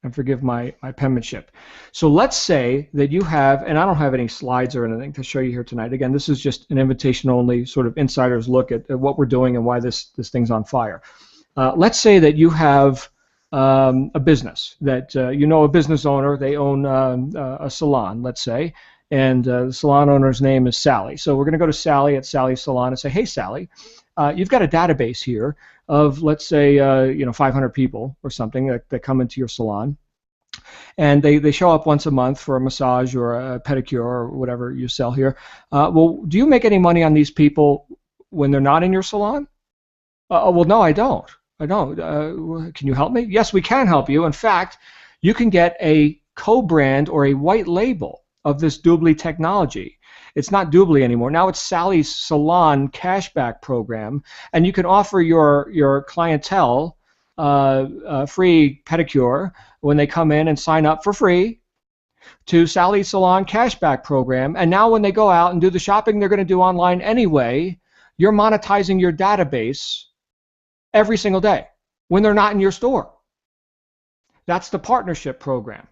And forgive my penmanship. So let's say that you have, and I don't have any slides or anything to show you here tonight. Again, this is just an invitation-only sort of insider's look at what we're doing and why this thing's on fire. Let's say that you have a business that you know a business owner. They own a salon, let's say, and the salon owner's name is Sally. So we're going to go to Sally at Sally's Salon and say, hey, Sally, you've got a database here of, let's say, 500 people or something that come into your salon, and they show up once a month for a massage or a pedicure or whatever you sell here. Well, do you make any money on these people when they're not in your salon? Well, no, I don't. Can you help me? Yes, we can help you. In fact, you can get a co-brand or a white label of this Doobly technology. It's not Doobly anymore. Now it's Sally's Salon cashback program, and you can offer your clientele free pedicure when they come in and sign up for free to Sally's Salon cashback program. And now when they go out and do the shopping they're going to do online anyway, you're monetizing your database every single day when they're not in your store. That's the partnership program.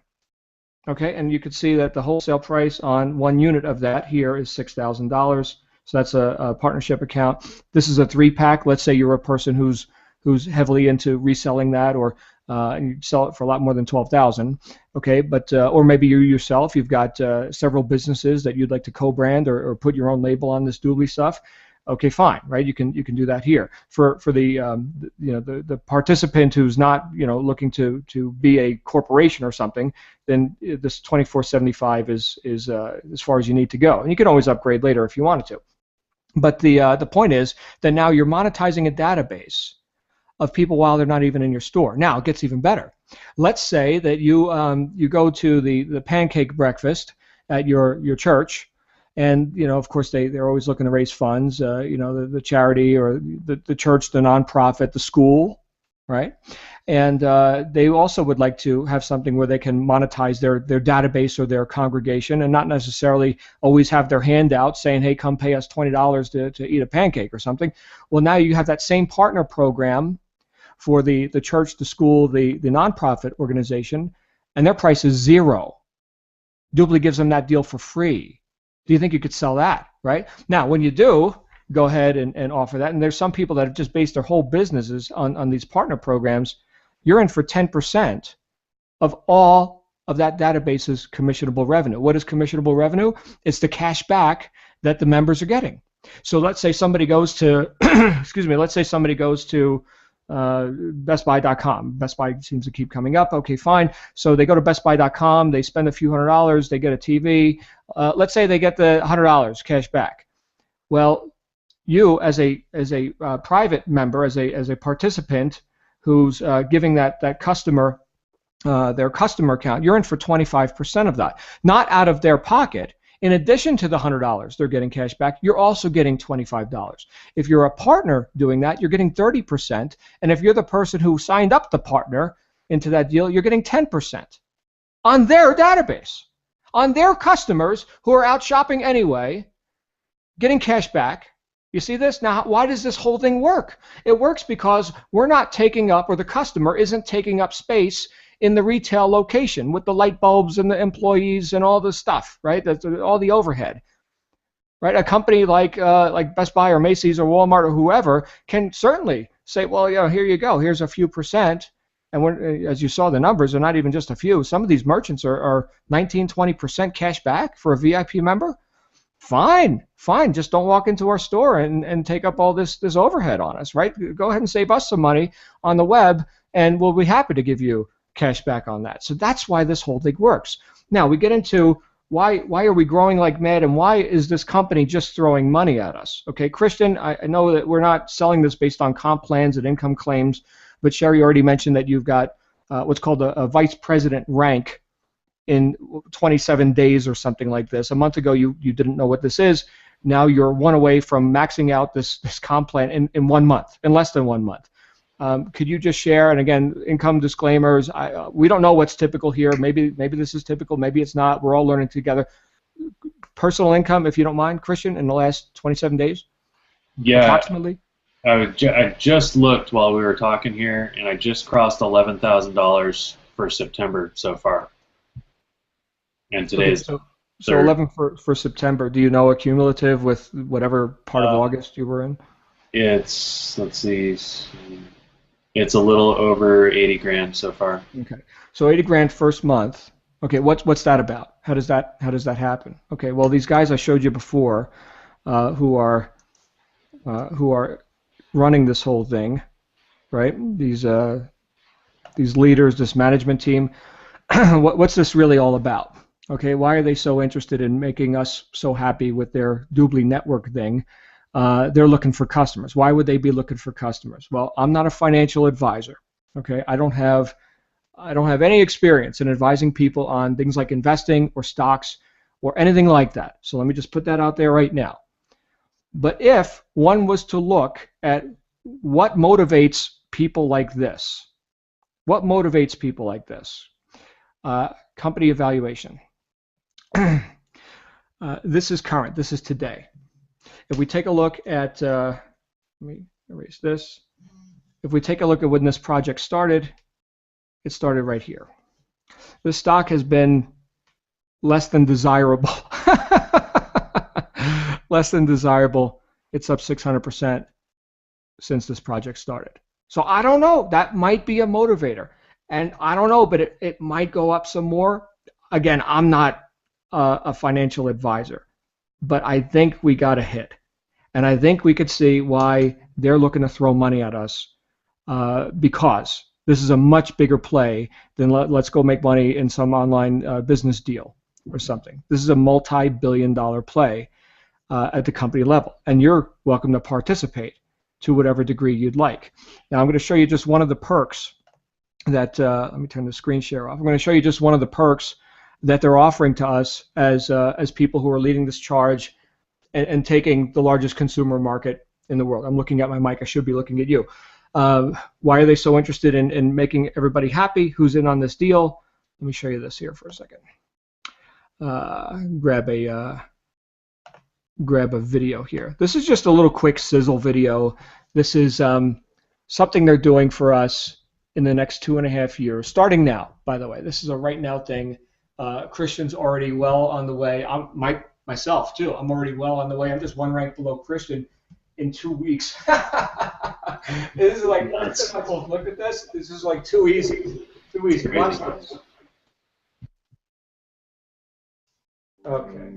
Okay, and you can see that the wholesale price on one unit of that here is $6,000. So that's a partnership account. This is a 3-pack. Let's say you're a person who's heavily into reselling that, or you sell it for a lot more than $12,000. Okay, but or maybe you yourself, you've got several businesses that you'd like to co-brand or put your own label on this Doobly stuff. Okay, fine, right? You can do that here. For the the participant who's not looking to be a corporation or something, then this $24.75 is as far as you need to go. And you can always upgrade later if you wanted to. But the point is that now you're monetizing a database of people while they're not even in your store. Now it gets even better. Let's say that you go to the pancake breakfast at your church. And of course, they're always looking to raise funds. The charity or the church, the nonprofit, the school, right? And they also would like to have something where they can monetize their database or their congregation, and not necessarily always have their hand out saying, "Hey, come pay us $20 to eat a pancake" or something. Well, now you have that same partner program for the church, the school, the nonprofit organization, and their price is $0. Doobly gives them that deal for free. Do you think you could sell that, right? Now, when you do, go ahead and offer that. And there's some people that have just based their whole businesses on these partner programs. You're in for 10% of all of that database's commissionable revenue. What is commissionable revenue? It's the cash back that the members are getting. So let's say somebody goes to, excuse me, let's say somebody goes to bestbuy.com. Best Buy seems to keep coming up. Okay, fine. So they go to bestbuy.com, they spend a few $100s, they get a TV. Let's say they get the $100 cash back. Well, you as a private member, as a participant who's giving that customer their customer account, you're in for 25% of that, not out of their pocket. In addition to the $100 they're getting cash back, you're also getting $25. If you're a partner doing that, you're getting 30%. And if you're the person who signed up the partner into that deal, you're getting 10% on their database, on their customers who are out shopping anyway, getting cash back. You see this? Now, why does this whole thing work? It works because we're not taking up, or the customer isn't taking up space in the retail location with the light bulbs and the employees and all the stuff, right? That's all the overhead, right? A company like Best Buy or Macy's or Walmart or whoever can certainly say, well, you know, here you go, here's a few percent. And when, as you saw the numbers, they're not even just a few. Some of these merchants are 19, 20% cash back for a VIP member. Fine, just don't walk into our store and take up all this overhead on us, right? Go ahead and save us some money on the web, and we'll be happy to give you cash back on that. So that's why this whole thing works. Now we get into why are we growing like mad, and why is this company just throwing money at us? Okay, Kristian, I know that we're not selling this based on comp plans and income claims, but Sheri already mentioned that you've got what's called a vice president rank in 27 days or something like this. A month ago you didn't know what this is. Now you're one away from maxing out this comp plan in 1 month, in less than 1 month. Could you just share, and again, income disclaimers, we don't know what's typical here. Maybe this is typical, maybe it's not. We're all learning together. Personal income, if you don't mind, Kristian, in the last 27 days? Yeah. Approximately? I just looked while we were talking here, and I just crossed $11,000 for September so far. And today's so 11 for September. Do you know a cumulative with whatever part of August you were in? It's, let's see, it's a little over 80 grand so far. Okay, so 80 grand first month. Okay, what's that about? How does that happen? Okay, well, these guys I showed you before, who are running this whole thing, right? These leaders, this management team. What's this really all about? Okay, why are they so interested in making us so happy with their Doobly network thing? They're looking for customers. Why would they be looking for customers? Well, I'm not a financial advisor. Okay, I don't have any experience in advising people on things like investing or stocks or anything like that. So let me just put that out there right now. But if one was to look at what motivates people like this, company evaluation. This is current. This is today. If we take a look at, let me erase this. If we take a look at when this project started, it started right here. This stock has been less than desirable. Less than desirable. It's up 600% since this project started. So I don't know. That might be a motivator. And I don't know, but it might go up some more. Again, I'm not a financial advisor, but I think we got a hit. And I think we could see why they're looking to throw money at us, because this is a much bigger play than let's go make money in some online business deal or something. This is a multi-billion-dollar play at the company level, and you're welcome to participate to whatever degree you'd like. Now I'm going to show you just one of the perks that, let me turn the screen share off. I'm going to show you just one of the perks that they're offering to us as people who are leading this charge and taking the largest consumer market in the world. I'm looking at my mic. I should be looking at you. Why are they so interested in making everybody happy who's in on this deal? Let me show you this here for a second. Grab a video here. This is just a little quick sizzle video. This is something they're doing for us in the next 2.5 years, starting now, by the way. This is a right now thing. Kristian's already well on the way. Myself too. I'm already well on the way. I'm just one rank below Kristian in 2 weeks. This is like, I both looked at this. This is like too easy. Too easy. Watch this. Okay.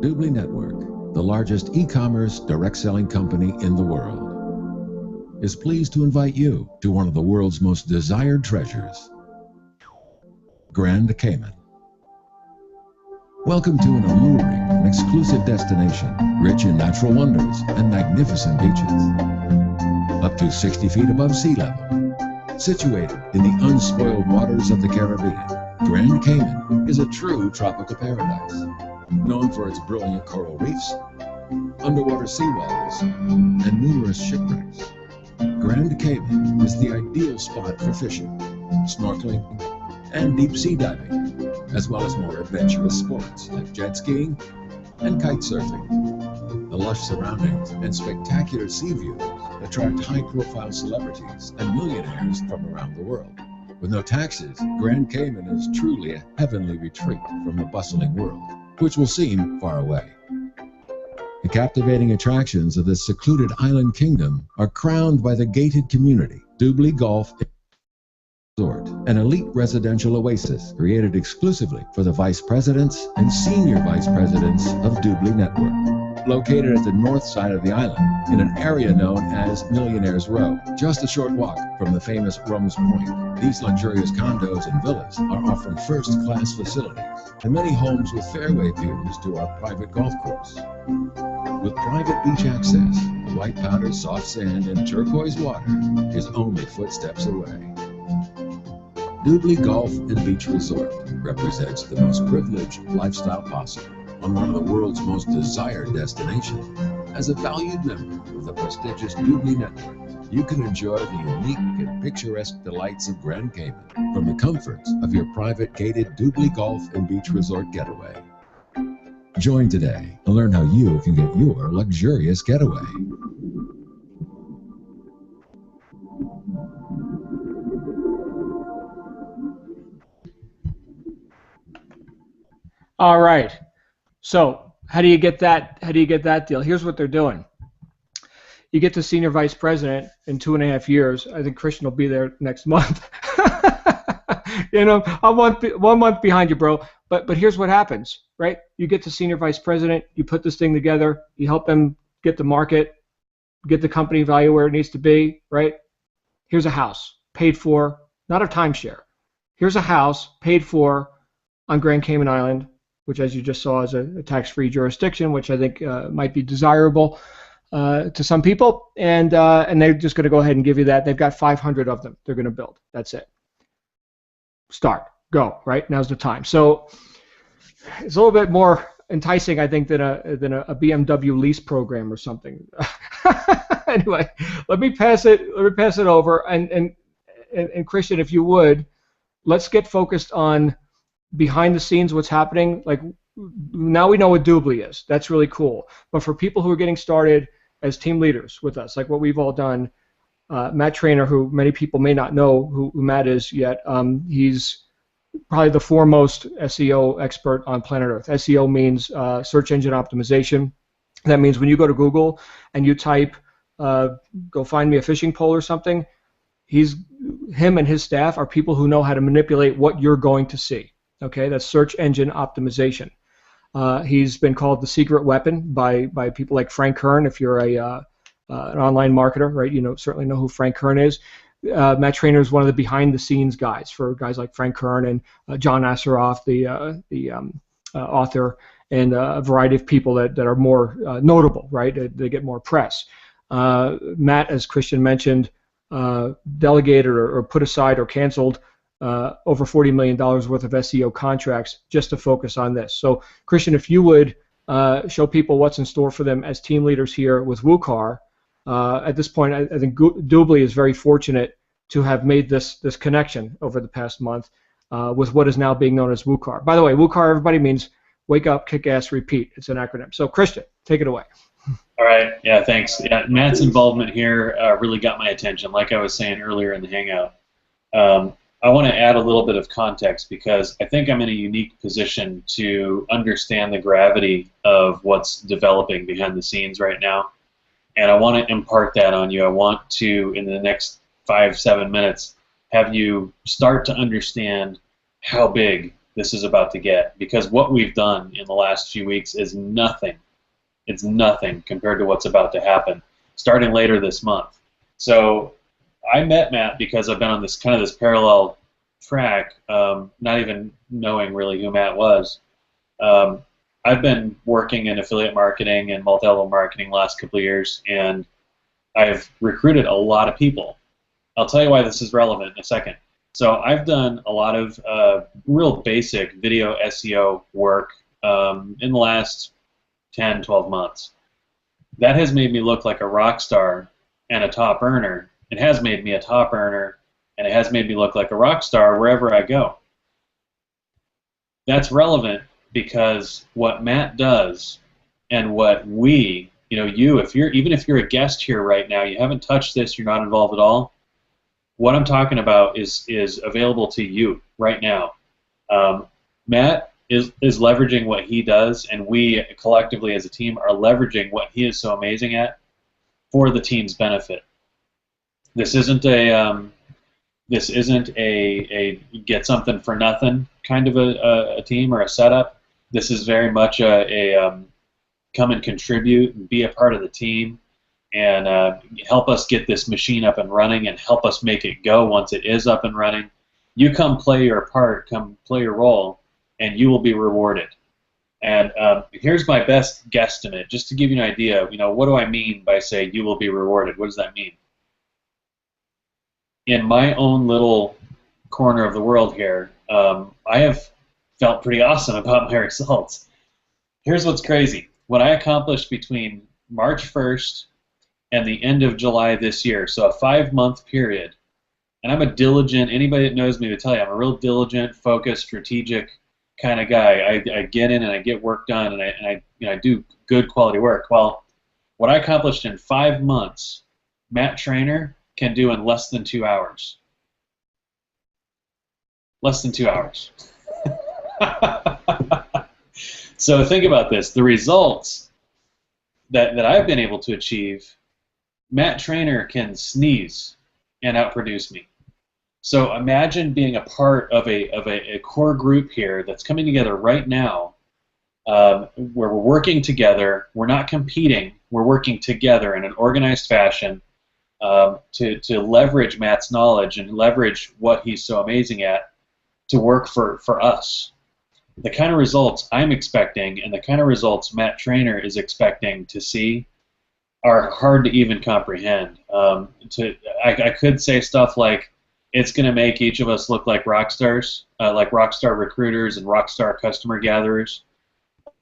Doobly Network, the largest e-commerce direct selling company in the world, is pleased to invite you to one of the world's most desired treasures, Grand Cayman. Welcome to an alluring and exclusive destination, rich in natural wonders and magnificent beaches. Up to 60 feet above sea level, situated in the unspoiled waters of the Caribbean, Grand Cayman is a true tropical paradise, known for its brilliant coral reefs, underwater seawalls, and numerous shipwrecks. Grand Cayman is the ideal spot for fishing, snorkeling, and deep sea diving, as well as more adventurous sports like jet skiing and kite surfing. The lush surroundings and spectacular sea views attract high-profile celebrities and millionaires from around the world. With no taxes, Grand Cayman is truly a heavenly retreat from the bustling world, which will seem far away. The captivating attractions of this secluded island kingdom are crowned by the gated community, Doobly Golf Resort, an elite residential oasis created exclusively for the vice presidents and senior vice presidents of Doobly Network. Located at the north side of the island, in an area known as Millionaire's Row, just a short walk from the famous Rum's Point. These luxurious condos and villas are offering first-class facilities and many homes with fairway views to our private golf course. With private beach access, the white powder, soft sand, and turquoise water is only footsteps away. Doobly Golf and Beach Resort represents the most privileged lifestyle possible on one of the world's most desired destinations. As a valued member of the prestigious Doobly Network, you can enjoy the unique and picturesque delights of Grand Cayman from the comforts of your private gated Doobly Golf and Beach Resort getaway. Join today and learn how you can get your luxurious getaway. All right. So how do you get that? How do you get that deal? Here's what they're doing. You get to senior vice president in 2.5 years. I think Kristian will be there next month. You know, I'm 1 month behind you, bro. But here's what happens, right? You get to senior vice president. You put this thing together. You help them get the market, get the company value where it needs to be, right? Here's a house paid for, not a timeshare. Here's a house paid for on Grand Cayman Island, which, as you just saw, is a tax-free jurisdiction, which I think might be desirable to some people, and they're just going to go ahead and give you that. They've got 500 of them they're going to build. That's it. Start. Go. Right? Now's the time. So it's a little bit more enticing, I think, than a BMW lease program or something. Anyway, let me pass it over, and Kristian, if you would, let's get focused on behind the scenes what's happening. Like, now we know what Doobly is. That's really cool. But for people who are getting started as team leaders with us, like what we've all done, Matt Trainer, who many people may not know who Matt is yet, he's probably the foremost SEO expert on planet Earth. SEO means search engine optimization. That means when you go to Google and you type, go find me a fishing pole or something, him and his staff are people who know how to manipulate what you're going to see. Okay, that's search engine optimization. He's been called the secret weapon by people like Frank Kern. If you're an online marketer, right, you certainly know who Frank Kern is. Matt Trainer is one of the behind-the-scenes guys for guys like Frank Kern and John Asseroff, the author, and a variety of people that are more notable, right? They get more press. Matt, as Kristian mentioned, delegated or put aside or canceled over $40 million worth of SEO contracts just to focus on this. So, Kristian, if you would show people what's in store for them as team leaders here with WooCar. At this point, I think Doobly is very fortunate to have made this connection over the past month with what is now being known as WooCar. By the way, WooCar, everybody, means wake up, kick ass, repeat. It's an acronym. So, Kristian, take it away. All right. Yeah, thanks. Yeah, Matt's involvement here really got my attention, like I was saying earlier in the Hangout. I want to add a little bit of context because I think I'm in a unique position to understand the gravity of what's developing behind the scenes right now. And I want to impart that on you. I want to, in the next 5-7 minutes, have you start to understand how big this is about to get. Because what we've done in the last few weeks is nothing. It's nothing compared to what's about to happen, starting later this month. So I met Matt because I've been on this kind of this parallel track, not even knowing really who Matt was. I've been working in affiliate marketing and multi-level marketing the last couple of years, and I've recruited a lot of people. I'll tell you why this is relevant in a second. So I've done a lot of real basic video SEO work in the last 10, 12 months. That has made me look like a rock star and a top earner. It has made me a top earner, and it has made me look like a rock star wherever I go. That's relevant because what Matt does and what we, you, even if you're a guest here right now, you haven't touched this, you're not involved at all, what I'm talking about is available to you right now. Matt is leveraging what he does, and we collectively as a team are leveraging what he is so amazing at for the team's benefit. This isn't a get something for nothing kind of a team or a setup. This is very much a come and contribute and be a part of the team and help us get this machine up and running and help us make it go once it is up and running. You come play your part, come play your role, and you will be rewarded. And here's my best guesstimate, just to give you an idea. What do I mean by say you will be rewarded? What does that mean? In my own little corner of the world here, I have felt pretty awesome about my results. Here's what's crazy. What I accomplished between March 1st and the end of July this year, so a 5-month period, and I'm a diligent, anybody that knows me would tell you, I'm a real diligent, focused, strategic kind of guy. I get in and I get work done, and I do good quality work. Well, what I accomplished in 5 months, Matt Trainer can do in less than 2 hours. Less than 2 hours. So think about this. The results that I've been able to achieve, Matt Trainer can sneeze and outproduce me. So imagine being a part of a core group here that's coming together right now, where we're working together. We're not competing. We're working together in an organized fashion to leverage Matt's knowledge and leverage what he's so amazing at to work for us. The kind of results I'm expecting and the kind of results Matt Trainer is expecting to see are hard to even comprehend. I could say stuff like, it's going to make each of us look like rock stars, like rock star recruiters and rock star customer gatherers.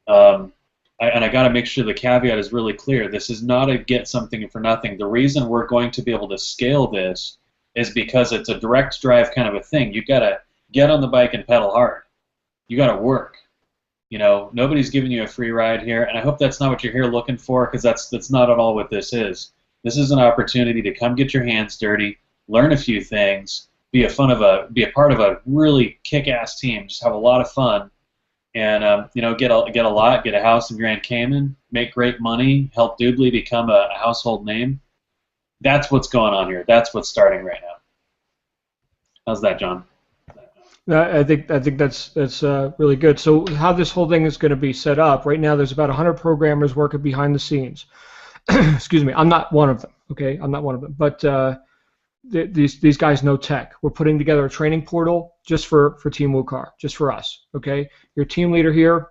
And I got to make sure the caveat is really clear. This is not a get something for nothing. The reason we're going to be able to scale this is because it's a direct drive kind of a thing. You've got to get on the bike and pedal hard. You got to work. Nobody's giving you a free ride here, and I hope that's not what you're here looking for, because that's not at all what this is. This is an opportunity to come get your hands dirty, learn a few things, be a part of a really kick-ass team, just have a lot of fun, and get a house in Grand Cayman, make great money, help Doobly become a household name. That's what's going on here. That's what's starting right now. How's that, John? I think that's really good. So how this whole thing is going to be set up, right now there's about 100 programmers working behind the scenes. Excuse me, I'm not one of them, okay? I'm not one of them. But these guys know tech. We're putting together a training portal just for Team Wukar, just for us, okay? Your team leader here,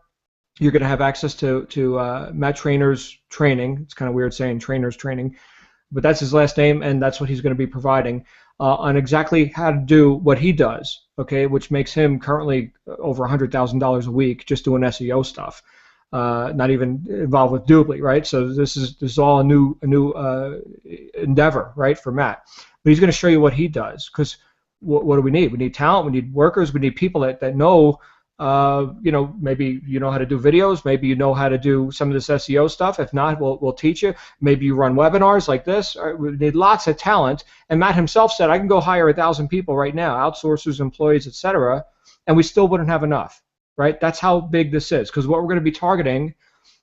you're going to have access to Matt Trainer's training. It's kind of weird saying Trainer's training, but that's his last name, and that's what he's going to be providing on exactly how to do what he does, okay, which makes him currently over $100,000 a week just doing SEO stuff, not even involved with Doobly, right? So this is all a new endeavor, right, for Matt. But he's going to show you what he does, because what do we need? We need talent, we need workers, we need people that know You know, maybe you know how to do videos, maybe you know how to do some of this SEO stuff. If not, we'll teach you. Maybe you run webinars like this. We need lots of talent. And Matt himself said, I can go hire 1,000 people right now, outsourcers, employees, etc., and we still wouldn't have enough, right? That's how big this is, because what we're going to be targeting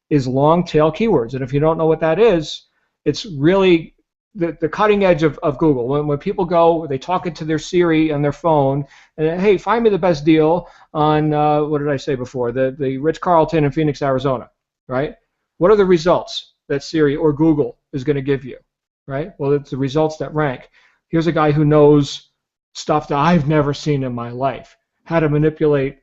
is long tail keywords. And if you don't know what that is, it's really the cutting edge of Google. When people go, they talk into their Siri on their phone, and hey, find me the best deal on, what did I say before, the Ritz-Carlton in Phoenix, Arizona, right? What are the results that Siri or Google is going to give you, right? Well, it's the results that rank. Here's a guy who knows stuff that I've never seen in my life, how to manipulate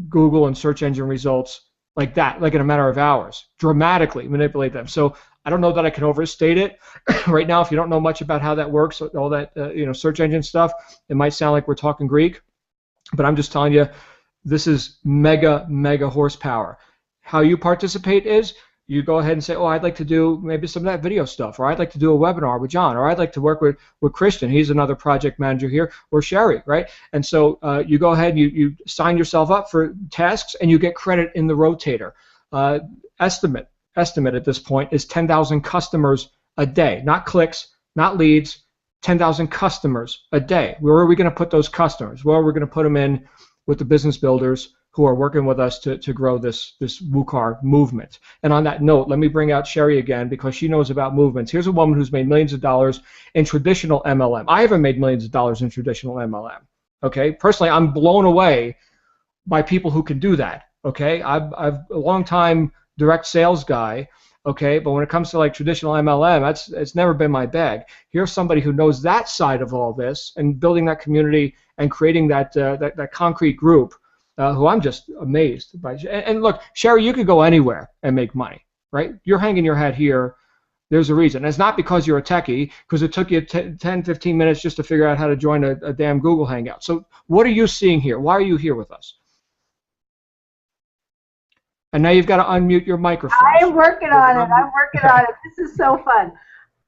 Google and search engine results like that, like in a matter of hours, dramatically manipulate them. So I don't know that I can overstate it. Right now, if you don't know much about how that works, all that you know, search engine stuff, it might sound like we're talking Greek, but I'm just telling you, this is mega, mega horsepower. How you participate is you go ahead and say, oh, I'd like to do maybe some of that video stuff, or I'd like to do a webinar with John, or I'd like to work with Kristian. He's another project manager here, or Sheri, right? And so you go ahead and you sign yourself up for tasks, and you get credit in the rotator. Estimate at this point is 10,000 customers a day, not clicks, not leads, 10,000 customers a day. Where are we going to put those customers? Well, we're going to put them in with the business builders who are working with us to grow this WooCar movement. And on that note, let me bring out Sheri again, because she knows about movements. Here's a woman who's made millions of dollars in traditional MLM. I haven't made millions of dollars in traditional MLM. Okay, personally, I'm blown away by people who can do that. Okay, I've a long time direct sales guy, okay, but when it comes to like traditional MLM, it's never been my bag. Here's somebody who knows that side of all this and building that community and creating that concrete group, who I'm just amazed by. And look, Sheri, you could go anywhere and make money, right? You're hanging your head here. There's a reason. And it's not because you're a techie, because it took you 10, 15 minutes just to figure out how to join a damn Google Hangout. So what are you seeing here? Why are you here with us? And now you've got to unmute your microphone. I'm working on it. I'm working on it. This is so fun.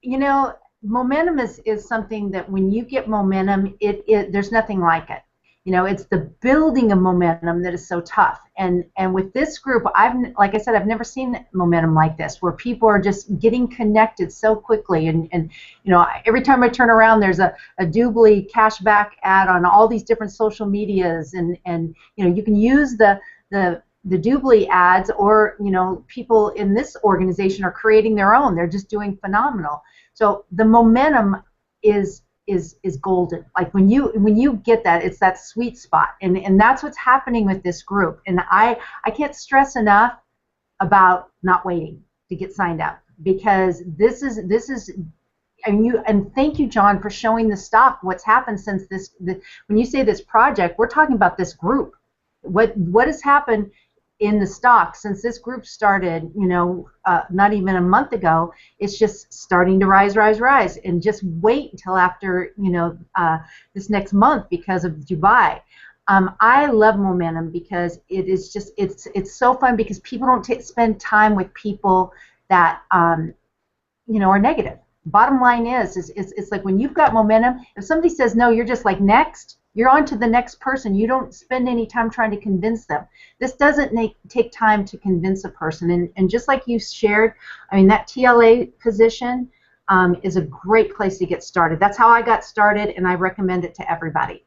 You know, momentum is something that when you get momentum, there's nothing like it. You know, it's the building of momentum that is so tough. And with this group, like I said, I've never seen momentum like this, where people are just getting connected so quickly. And you know, every time I turn around, there's a Doobly cashback ad on all these different social medias, and you know, you can use the Doobly ads, or you know, people in this organization are creating their own. They're just doing phenomenal. So the momentum is golden. Like when you get that, it's that sweet spot, and that's what's happening with this group. And I can't stress enough about not waiting to get signed up, because this is and thank you, John, for showing the stock. What's happened since when you say this project, we're talking about this group. What has happened in the stock since this group started, you know, not even a month ago? It's just starting to rise, and just wait until after, you know, this next month because of Dubai. I love momentum because it is just, it's so fun, because people don't spend time with people that you know, are negative. Bottom line is it's like when you've got momentum, if somebody says no, you're just like, next. You're on to the next person. You don't spend any time trying to convince them. This doesn't take time to convince a person. And just like you shared, I mean, that TLA position is a great place to get started. That's how I got started, and I recommend it to everybody.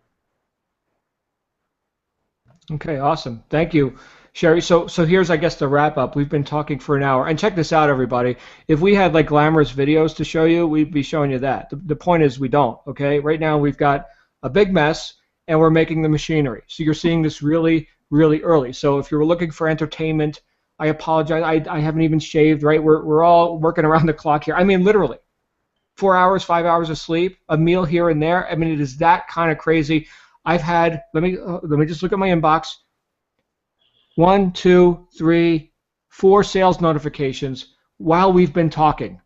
Okay, awesome. Thank you, Sheri. So here's, I guess, the wrap up. We've been talking for an hour. And check this out, everybody. If we had like glamorous videos to show you, we'd be showing you that. The point is we don't, okay? Right now we've got a big mess, and we're making the machinery. So you're seeing this really, really early. So if you're looking for entertainment, I apologize. I haven't even shaved, right? We're all working around the clock here. I mean, literally. 4 hours, 5 hours of sleep, a meal here and there. I mean, it is that kind of crazy. I've had, let me just look at my inbox. 1, 2, 3, 4 sales notifications while we've been talking.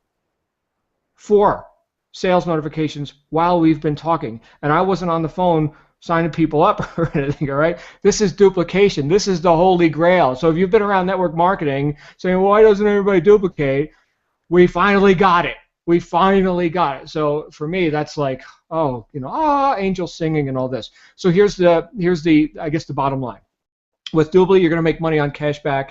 4 sales notifications while we've been talking. And I wasn't on the phone signing people up or anything, all right? This is duplication. This is the holy grail. So if you've been around network marketing saying, well, why doesn't everybody duplicate? We finally got it. We finally got it. So for me, that's like, oh, you know, angels singing and all this. So here's the I guess the bottom line. With Doobly, you're going to make money on cashback,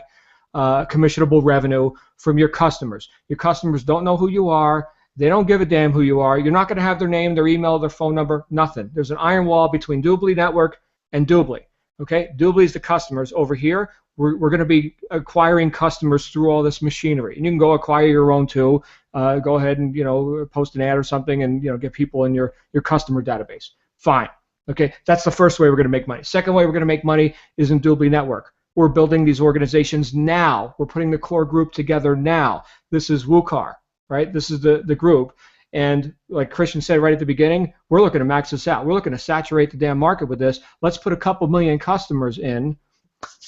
commissionable revenue from your customers. Your customers don't know who you are. They don't give a damn who you are. You're not going to have their name, their email, their phone number, nothing. There's an iron wall between Doobly Network and Doobly. Okay, Doobly is the customers. Over here, we're going to be acquiring customers through all this machinery, and you can go acquire your own too. Go ahead and post an ad or something, and get people in your customer database. Fine. Okay, that's the first way we're going to make money. Second way we're going to make money is in Doobly Network. We're building these organizations now. We're putting the core group together now. This is WooCar, right? This is the group. And like Kristian said right at the beginning, we're looking to max this out. We're looking to saturate the damn market with this. Let's put a couple million customers in,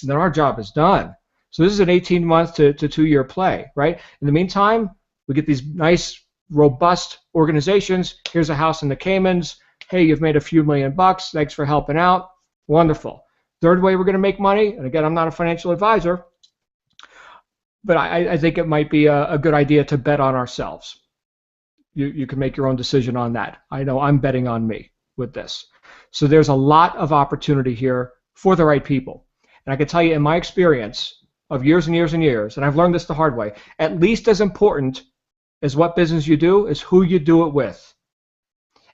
then our job is done. So this is an 18-month to 2-year play, right? In the meantime, we get these nice, robust organizations. Here's a house in the Caymans. Hey, you've made a few $1 million. Thanks for helping out. Wonderful. Third way we're going to make money, and again, I'm not a financial advisor, but I think it might be a good idea to bet on ourselves. You can make your own decision on that. I know I'm betting on me with this. So there's a lot of opportunity here for the right people. And I can tell you in my experience of years and years and years, and I've learned this the hard way, at least as important as what business you do is who you do it with.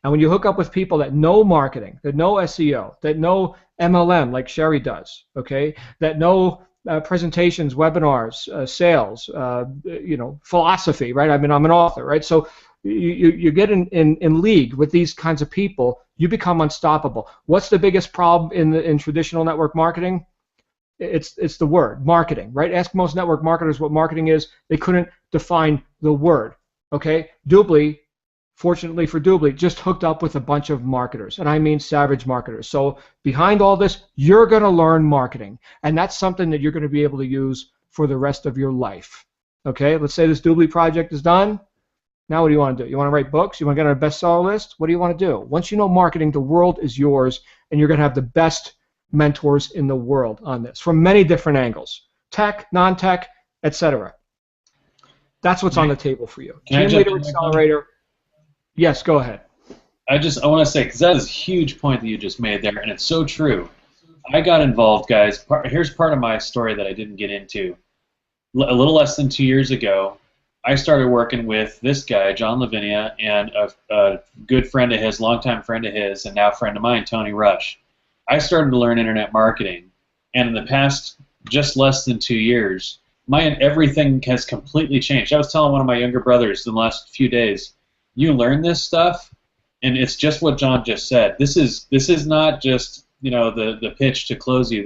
And when you hook up with people that know marketing, that know SEO, that know MLM like Sheri does, okay, that know presentations, webinars, sales, philosophy, right? I mean, I'm an author, right? So you get in league with these kinds of people, you become unstoppable. What's the biggest problem in traditional network marketing? It's the word marketing, right? Ask most network marketers what marketing is. They couldn't define the word. Okay, Doobly, fortunately for Doobly, just hooked up with a bunch of marketers, and I mean savage marketers. So behind all this, you're going to learn marketing, and that's something that you're going to be able to use for the rest of your life. Okay, let's say this Doobly project is done. Now what do you want to do? You want to write books? You want to get on a bestseller list? What do you want to do? Once you know marketing, the world is yours, and you're going to have the best mentors in the world on this from many different angles, tech, non-tech, etc. That's what's on the table for you. Team Leader Accelerator. Yes, go ahead. I want to say, because that is a huge point that you just made there, and it's so true. I got involved, guys. Here's part of my story that I didn't get into. A little less than 2 years ago, I started working with this guy, John Lavinia, and a good friend of his, longtime friend of his, and now friend of mine, Tony Rush. I started to learn internet marketing, and in the past just less than 2 years, everything has completely changed. I was telling one of my younger brothers in the last few days, you learn this stuff, and it's just what John just said. This is not just the pitch to close you.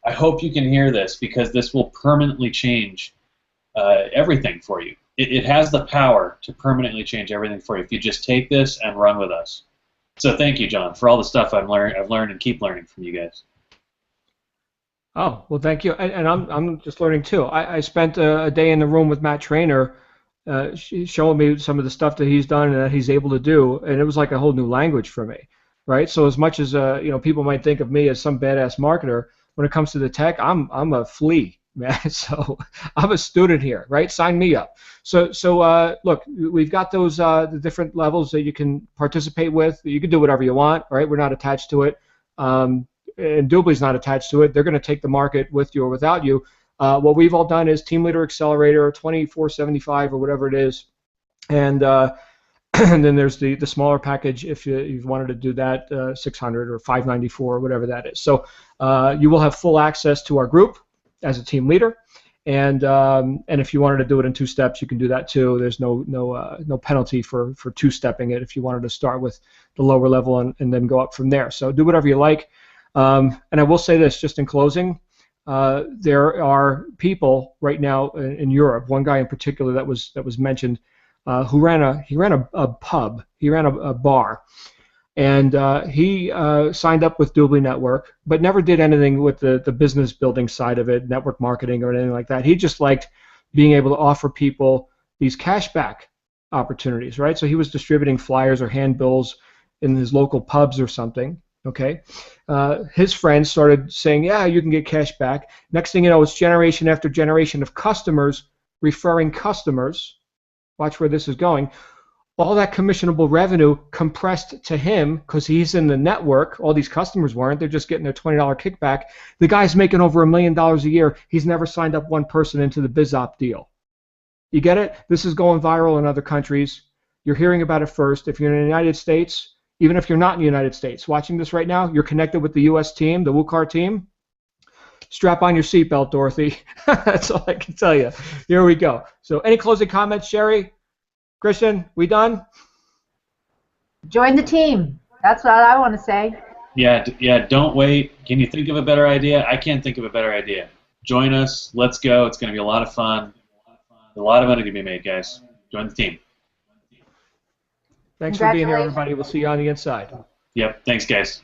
I hope you can hear this, because this will permanently change everything for you. It has the power to permanently change everything for you if you just take this and run with us. So thank you, John, for all the stuff I've learned and keep learning from you guys. Oh, well, thank you. And I'm just learning too. I spent a day in the room with Matt Trainer, showing me some of the stuff that he's done and that he's able to do, and it was like a whole new language for me, right? So as much as people might think of me as some badass marketer, when it comes to the tech, I'm a flea, man. So I'm a student here, right? Sign me up. So look, we've got those the different levels that you can participate with. You can do whatever you want, right? We're not attached to it, and Doobly's not attached to it. They're going to take the market with you or without you. What we've all done is Team Leader Accelerator, 2475 or whatever it is, and and then there's the smaller package if you've wanted to do that, 600 or 594 or whatever that is. So you will have full access to our group as a team leader, and if you wanted to do it in 2 steps, you can do that too. There's no penalty for 2-stepping it if you wanted to start with the lower level and then go up from there. So do whatever you like. And I will say this, just in closing, there are people right now in Europe. One guy in particular that was mentioned, who ran a pub. He ran a bar, and he signed up with Doobly Network, but never did anything with the business building side of it, network marketing or anything like that. He just liked being able to offer people these cashback opportunities, right? So he was distributing flyers or handbills in his local pubs or something. Okay, his friends started saying, yeah, you can get cash back. Next thing you know, it's generation after generation of customers referring customers, watch where this is going, all that commissionable revenue compressed to him because he's in the network. All these customers weren't. They're just getting their $20 kickback. The guy's making over $1 million a year. He's never signed up one person into the BizOp deal. You get it? This is going viral in other countries. You're hearing about it first. If you're in the United States, even if you're not in the United States, watching this right now, you're connected with the U.S. team, the WooCar team. Strap on your seatbelt, Dorothy. That's all I can tell you. Here we go. So any closing comments, Sheri? Kristian, we done? Join the team. That's what I want to say. Yeah, don't wait. Can you think of a better idea? I can't think of a better idea. Join us. Let's go. It's going to be a lot of fun. A lot of money to be made, guys. Join the team. Thanks for being here, everybody. We'll see you on the inside. Yep. Thanks, guys.